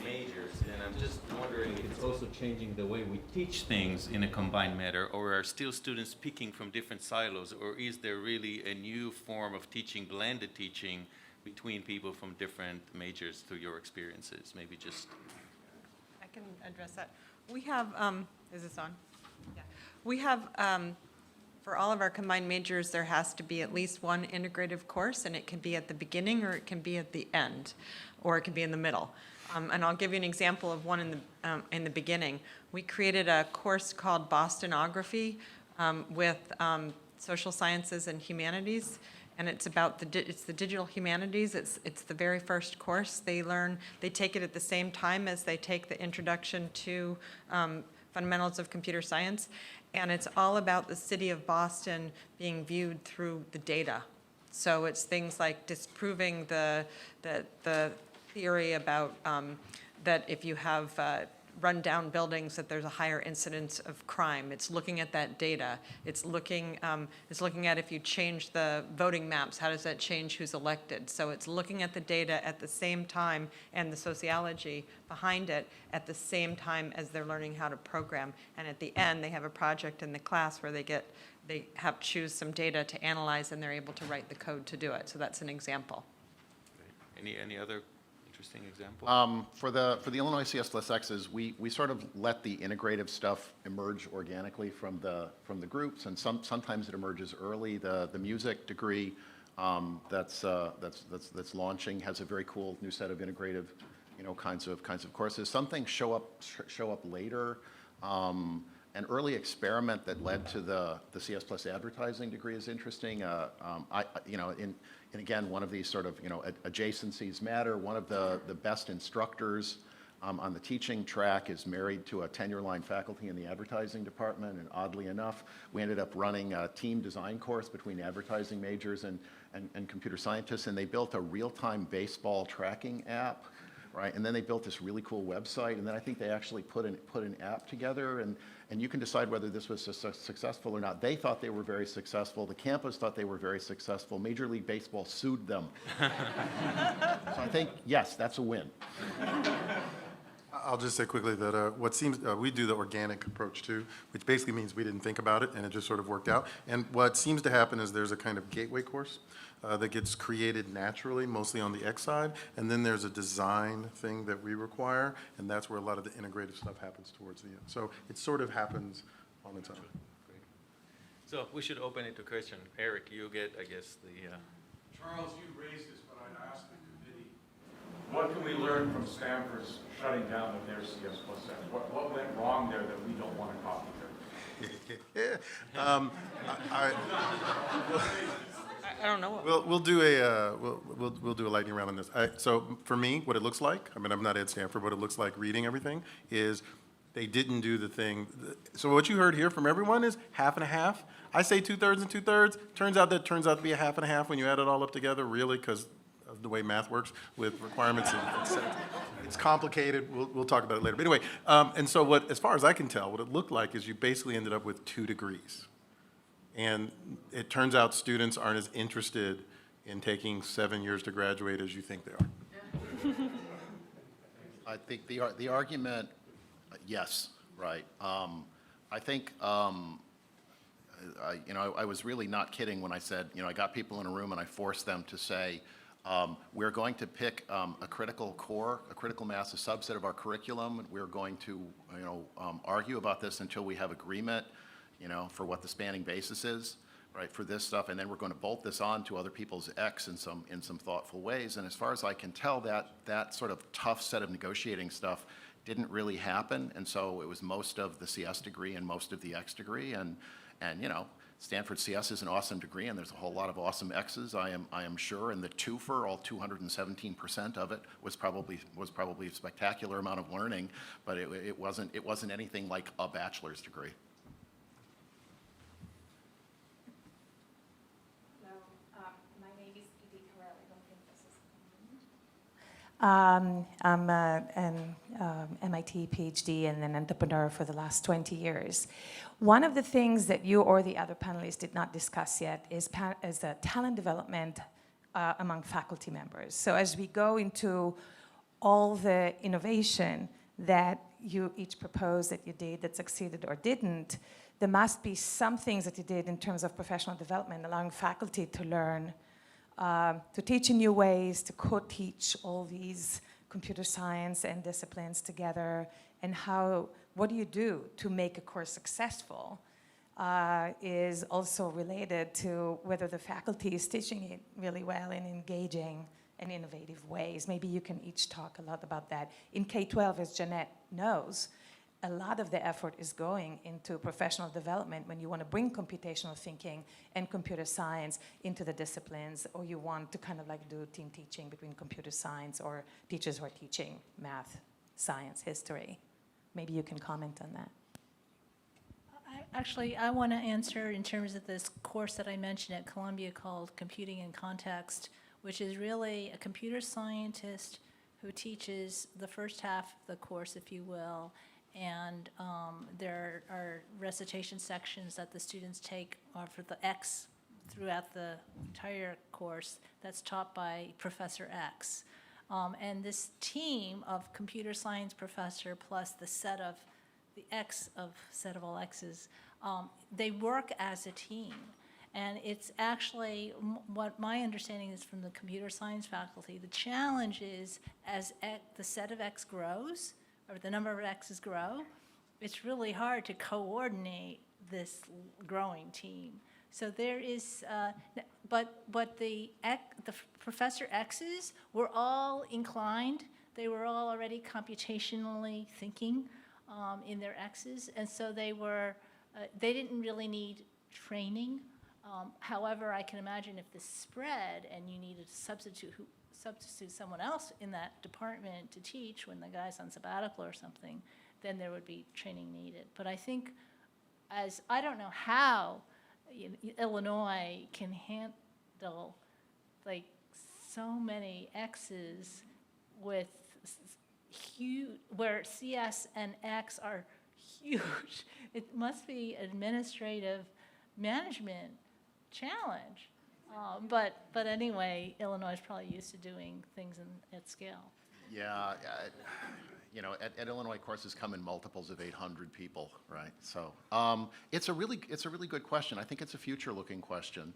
[SPEAKER 1] majors, and I'm just wondering if it's also changing the way we teach things in a combined manner, or are still students picking from different silos, or is there really a new form of teaching, blended teaching, between people from different majors through your experiences? Maybe just...
[SPEAKER 4] I can address that. We have, is this on? Yeah. We have, for all of our combined majors, there has to be at least one integrative course, and it can be at the beginning, or it can be at the end, or it can be in the middle. And I'll give you an example of one in the beginning. We created a course called Bostonography with social sciences and humanities, and it's about it's the digital humanities. It's the very first course. They take it at the same time as they take the introduction to fundamentals of computer science, and it's all about the city of Boston being viewed through the data. So it's things like disproving the theory about that if you have run-down buildings, that there's a higher incidence of crime. It's looking at that data. It's looking at if you change the voting maps, how does that change who's elected? So it's looking at the data at the same time, and the sociology behind it at the same time as they're learning how to program. And at the end, they have a project in the class where they have to choose some data to analyze, and they're able to write the code to do it. So that's an example.
[SPEAKER 1] Any other interesting example?
[SPEAKER 5] For the Illinois CS+X's, we sort of let the integrative stuff emerge organically from the groups, and sometimes it emerges early. The music degree that's launching has a very cool new set of integrative, kinds of courses. Some things show up later. An early experiment that led to the CS+ advertising degree is interesting. And again, one of these sort of, adjacencies matter. One of the best instructors on the teaching track is married to a tenure-line faculty in the advertising department, and oddly enough, we ended up running a team design course between advertising majors and computer scientists, and they built a real-time baseball tracking app. Right, and then they built this really cool website, and then I think they actually put an app together, and you can decide whether this was successful or not. They thought they were very successful. The campus thought they were very successful. Major League Baseball sued them. So I think, yes, that's a win.
[SPEAKER 3] I'll just say quickly that we do the organic approach too, which basically means we didn't think about it and it just sort of worked out. And what seems to happen is there's a kind of gateway course that gets created naturally, mostly on the X side, and then there's a design thing that we require, and that's where a lot of the integrative stuff happens towards the end. So it sort of happens on its own.
[SPEAKER 1] Great. So we should open it to question. Eric, you get, I guess, the...
[SPEAKER 6] Charles, you raised this, but I'd ask the committee, what can we learn from Stanford's shutting down of their CS+X? What went wrong there that we don't want to copy there?
[SPEAKER 4] I don't know.
[SPEAKER 3] We'll do a lightning round on this. So for me, what it looks like, I mean, I'm not at Stanford, what it looks like reading everything is they didn't do the thing. So what you heard here from everyone is half and a half. I say 2/3 and 2/3. Turns out to be a half and a half when you add it all up together, really, because of the way math works with requirements. It's complicated. We'll talk about it later. But anyway, and so as far as I can tell, what it looked like is you basically ended up with 2 degrees. And it turns out students aren't as interested in taking 7 years to graduate as you think they are?
[SPEAKER 5] I think the argument, yes, right. I think, I was really not kidding when I said, I got people in a room and I forced them to say, we're going to pick a critical core, a critical mass, a subset of our curriculum, and we're going to, argue about this until we have agreement, for what the spanning basis is, right, for this stuff, and then we're going to bolt this on to other people's X in some thoughtful ways. And as far as I can tell, that sort of tough set of negotiating stuff didn't really happen, and so it was most of the CS degree and most of the X degree, and Stanford CS is an awesome degree, and there's a whole lot of awesome X's, I am sure, and the twofer, all 217% of it, was probably a spectacular amount of learning, but it wasn't anything like a bachelor's degree.
[SPEAKER 7] My name is Khoury. I don't think this is
[SPEAKER 8] I'm an MIT PhD and an entrepreneur for the last 20 years. One of the things that you or the other panelists did not discuss yet is talent development among faculty members. So as we go into all the innovation that you each proposed that you did that succeeded or didn't, there must be some things that you did in terms of professional development, allowing faculty to learn, to teach in new ways, to co-teach all these computer science and disciplines together, and what do you do to make a course successful is also related to whether the faculty is teaching it really well in engaging and innovative ways. Maybe you can each talk a lot about that. In K-12, as Jeannette knows, a lot of the effort is going into professional development when you want to bring computational thinking and computer science into the disciplines, or you want to kind of like do team teaching between computer science or teachers who are teaching math, science, history. Maybe you can comment on that.
[SPEAKER 2] Actually, I want to answer in terms of this course that I mentioned at Columbia called Computing in Context, which is really a computer scientist who teaches the first half of the course, if you will, and there are recitation sections that the students take for the X throughout the entire course that's taught by Professor X. And this team of computer science professor plus the set of the X of set of all X's, they work as a team. And it's actually, what my understanding is from the computer science faculty, the challenge is as the set of X grows, or the number of X's grow, it's really hard to coordinate this growing team. So there is, but the Professor X's were all inclined. They were all already computationally thinking in their X's, and so they didn't really need training. However, I can imagine if this spread and you needed to substitute someone else in that department to teach when the guy's on sabbatical or something, then there would be training needed. But I think, I don't know how Illinois can handle like so many X's with huge, where CS and X are huge. It must be administrative management challenge. But anyway, Illinois is probably used to doing things at scale.
[SPEAKER 5] Yeah, at Illinois, courses come in multiples of 800 people, right? So it's a really good question. I think it's a future-looking question.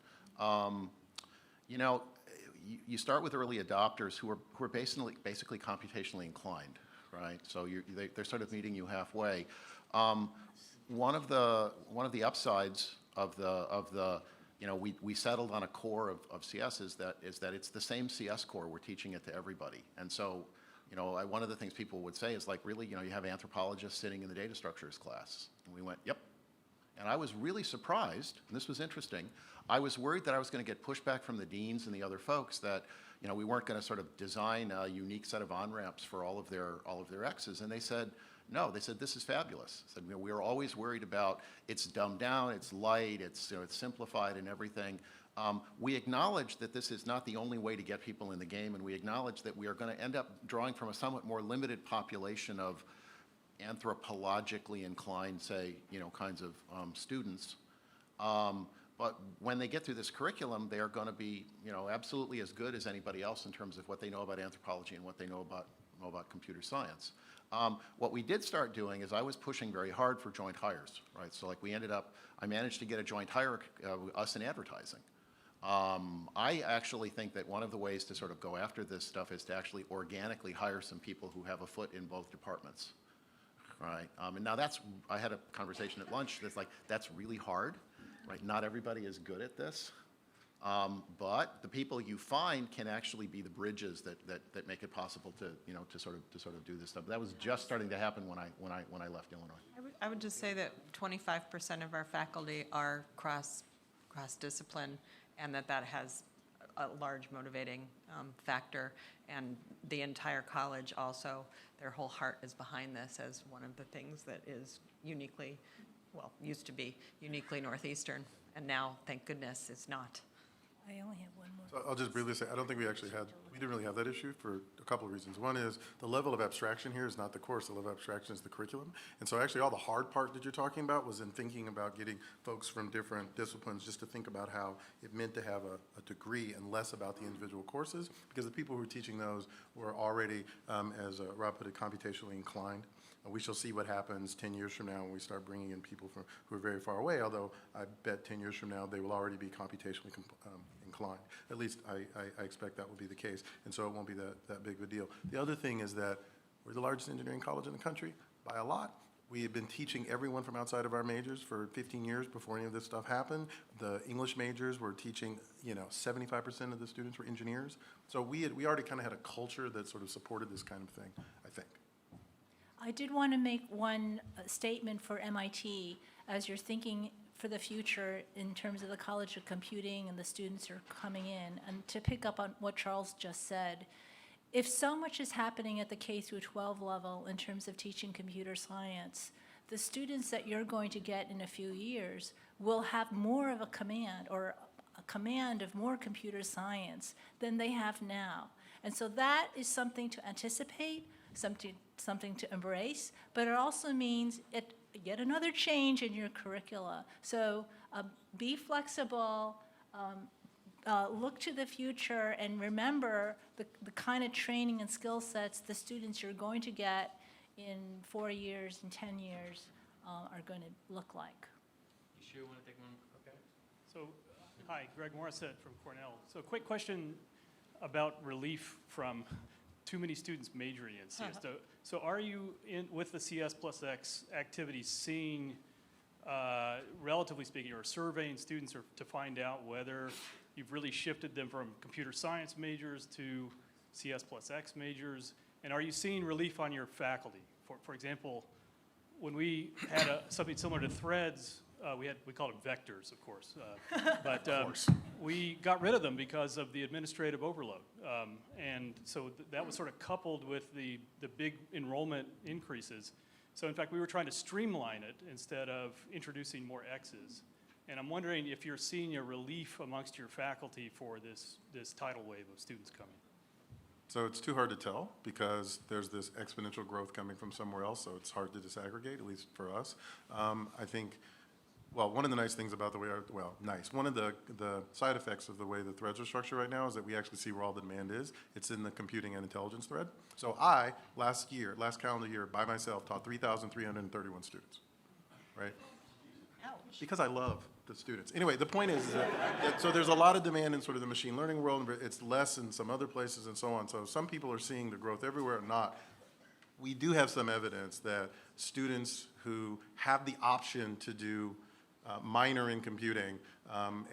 [SPEAKER 5] You start with early adopters who are basically computationally inclined, right? So they're sort of meeting you halfway. One of the upsides of the we settled on a core of CS is that it's the same CS core. We're teaching it to everybody. And so, one of the things people would say is like, really, you have anthropologists sitting in the data structures class. And we went, yep. And I was really surprised, and this was interesting. I was worried that I was going to get pushback from the deans and the other folks that, we weren't going to sort of design a unique set of on-ramps for all of their X's. And they said, no, they said, this is fabulous. They said, we were always worried about it's dumbed down, it's light, it's simplified and everything. We acknowledge that this is not the only way to get people in the game, and we acknowledge that we are going to end up drawing from a somewhat more limited population of anthropologically inclined, say, kinds of students. But when they get through this curriculum, they are going to be, you know, absolutely as good as anybody else in terms of what they know about anthropology and what they know about computer science. What we did start doing is I was pushing very hard for joint hires, right? So like I managed to get a joint hire, us in advertising. I actually think that one of the ways to sort of go after this stuff is to actually organically hire some people who have a foot in both departments, right? And now I had a conversation at lunch that's like, that's really hard, right? Not everybody is good at this. But the people you find can actually be the bridges that make it possible to, you know, to sort of do this stuff. That was just starting to happen when I left Illinois.
[SPEAKER 4] I would just say that 25% of our faculty are cross-discipline, and that has a large motivating factor. And the entire college also, their whole heart is behind this as one of the things that is uniquely, well, used to be uniquely Northeastern, and now, thank goodness, it's not.
[SPEAKER 2] I only have one more.
[SPEAKER 3] So I'll just briefly say, I don't think we didn't really have that issue for a couple of reasons. One is the level of abstraction here is not the course, the level of abstraction is the curriculum. And so actually all the hard part that you're talking about was in thinking about getting folks from different disciplines just to think about how it meant to have a degree and less about the individual courses, because the people who were teaching those were already, as Rob put it, computationally inclined. We shall see what happens 10 years from now when we start bringing in people who are very far away, although I bet 10 years from now they will already be computationally inclined. At least I expect that will be the case, and so it won't be that big of a deal. The other thing is that we're the largest engineering college in the country by a lot. We have been teaching everyone from outside of our majors for 15 years before any of this stuff happened. The English majors were teaching, 75% of the students were engineers. So we already kind of had a culture that sort of supported this kind of thing, I think.
[SPEAKER 2] I did want to make one statement for MIT as you're thinking for the future in terms of the College of Computing and the students who are coming in, and to pick up on what Charles just said. If so much is happening at the K through 12 level in terms of teaching computer science, the students that you're going to get in a few years will have more of a command or a command of more computer science than they have now. And so that is something to anticipate, something to embrace, but it also means yet another change in your curricula. So be flexible, look to the future, and remember the kind of training and skill sets the students you're going to get in 4 years and 10 years are going to look like.
[SPEAKER 1] You sure want to take one? Okay.
[SPEAKER 9] So, hi, Greg Morissette from Cornell. So, quick question about relief from too many students majoring in CS. So are you, with the CS+X activities, seeing, relatively speaking, or surveying students to find out whether you've really shifted them from computer science majors to CS+X majors? And are you seeing relief on your faculty? For example, when we had something similar to threads, we called them vectors, of course. But we got rid of them because of the administrative overload. And so that was sort of coupled with the big enrollment increases. So in fact, we were trying to streamline it instead of introducing more X's. And I'm wondering if you're seeing a relief amongst your faculty for this tidal wave of students coming.
[SPEAKER 3] So it's too hard to tell because there's this exponential growth coming from somewhere else, so it's hard to disaggregate, at least for us. I think, well, one of the nice things about the way, one of the side effects of the way the threads are structured right now is that we actually see where all the demand is. It's in the computing and intelligence thread. So I, last calendar year, by myself, taught 3,331 students, right? Ouch. Because I love the students. Anyway, the point is that so there's a lot of demand in sort of the machine learning world, but it's less in some other places and so on. So some people are seeing the growth everywhere and not. We do have some evidence that students who have the option to do minor in computing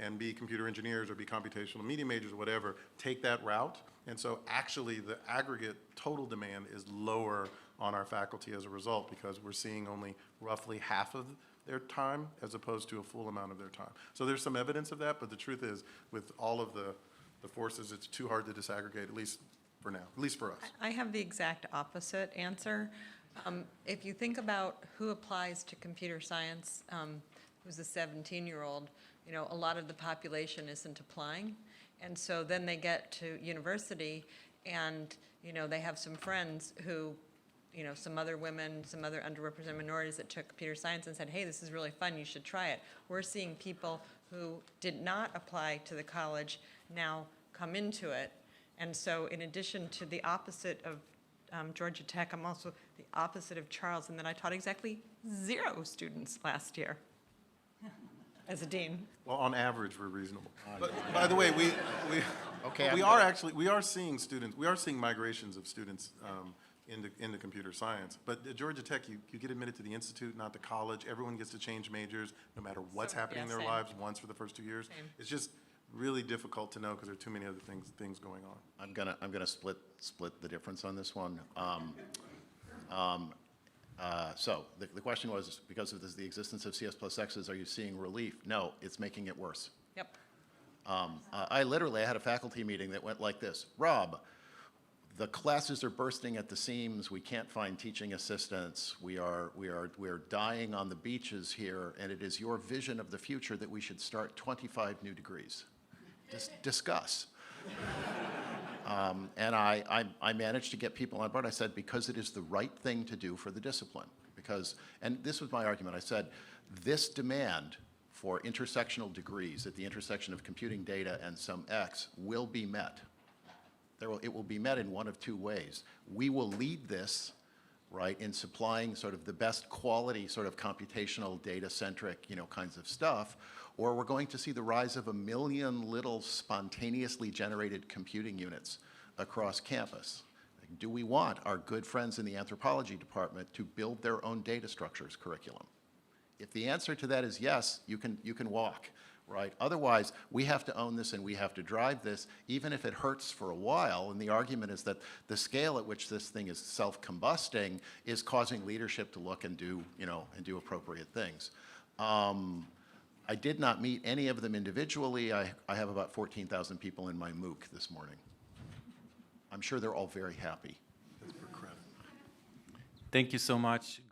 [SPEAKER 3] and be computer engineers or be computational media majors or whatever, take that route. And so actually the aggregate total demand is lower on our faculty as a result because we're seeing only roughly half of their time as opposed to a full amount of their time. So there's some evidence of that, but the truth is with all of the forces, it's too hard to disaggregate, at least for now, at least for us.
[SPEAKER 4] I have the exact opposite answer. If you think about who applies to computer science, who's a 17-year-old, a lot of the population isn't applying. And so then they get to university and, they have some friends who, some other women, some other underrepresented minorities that took computer science and said, hey, this is really fun, you should try it. We're seeing people who did not apply to the college now come into it. And so in addition to the opposite of Georgia Tech, I'm also the opposite of Charles, and then I taught exactly 0 students last year as a dean.
[SPEAKER 3] Well, on average, we're reasonable. But by the way,
[SPEAKER 5] Okay,
[SPEAKER 3] we
[SPEAKER 5] I'm
[SPEAKER 3] are seeing students, we are seeing migrations of students into computer science. But at Georgia Tech, you get admitted to the institute, not the college. Everyone gets to change majors, no matter what's happening in their
[SPEAKER 4] same.
[SPEAKER 3] lives once for the first 2 years.
[SPEAKER 4] Same.
[SPEAKER 3] It's just really difficult to know because there are too many other things going on.
[SPEAKER 5] I'm gonna split the difference on this one. So the question was, because of the existence of CS+X's, are you seeing relief? No, it's making it worse.
[SPEAKER 4] Yep.
[SPEAKER 5] I had a faculty meeting that went like this: Rob, the classes are bursting at the seams. We can't find teaching assistants. We are dying on the beaches here, and it is your vision of the future that we should start 25 new degrees. Discuss. And I managed to get people on board. I said, because it is the right thing to do for the discipline. And this was my argument. I said, this demand for intersectional degrees at the intersection of computing data and some X will be met. It will be met in one of 2 ways. We will lead this, right, in supplying sort of the best quality sort of computational data-centric, kinds of stuff, or we're going to see the rise of 1 million little spontaneously generated computing units across campus. Do we want our good friends in the anthropology department to build their own data structures curriculum? If the answer to that is yes, you can walk, right? Otherwise, we have to own this and we have to drive this, even if it hurts for a while. And the argument is that the scale at which this thing is self-combusting is causing leadership to look and do, and do appropriate things. I did not meet any of them individually. I have about 14,000 people in my MOOC this morning. I'm sure they're all very happy.
[SPEAKER 1] Thank you so much.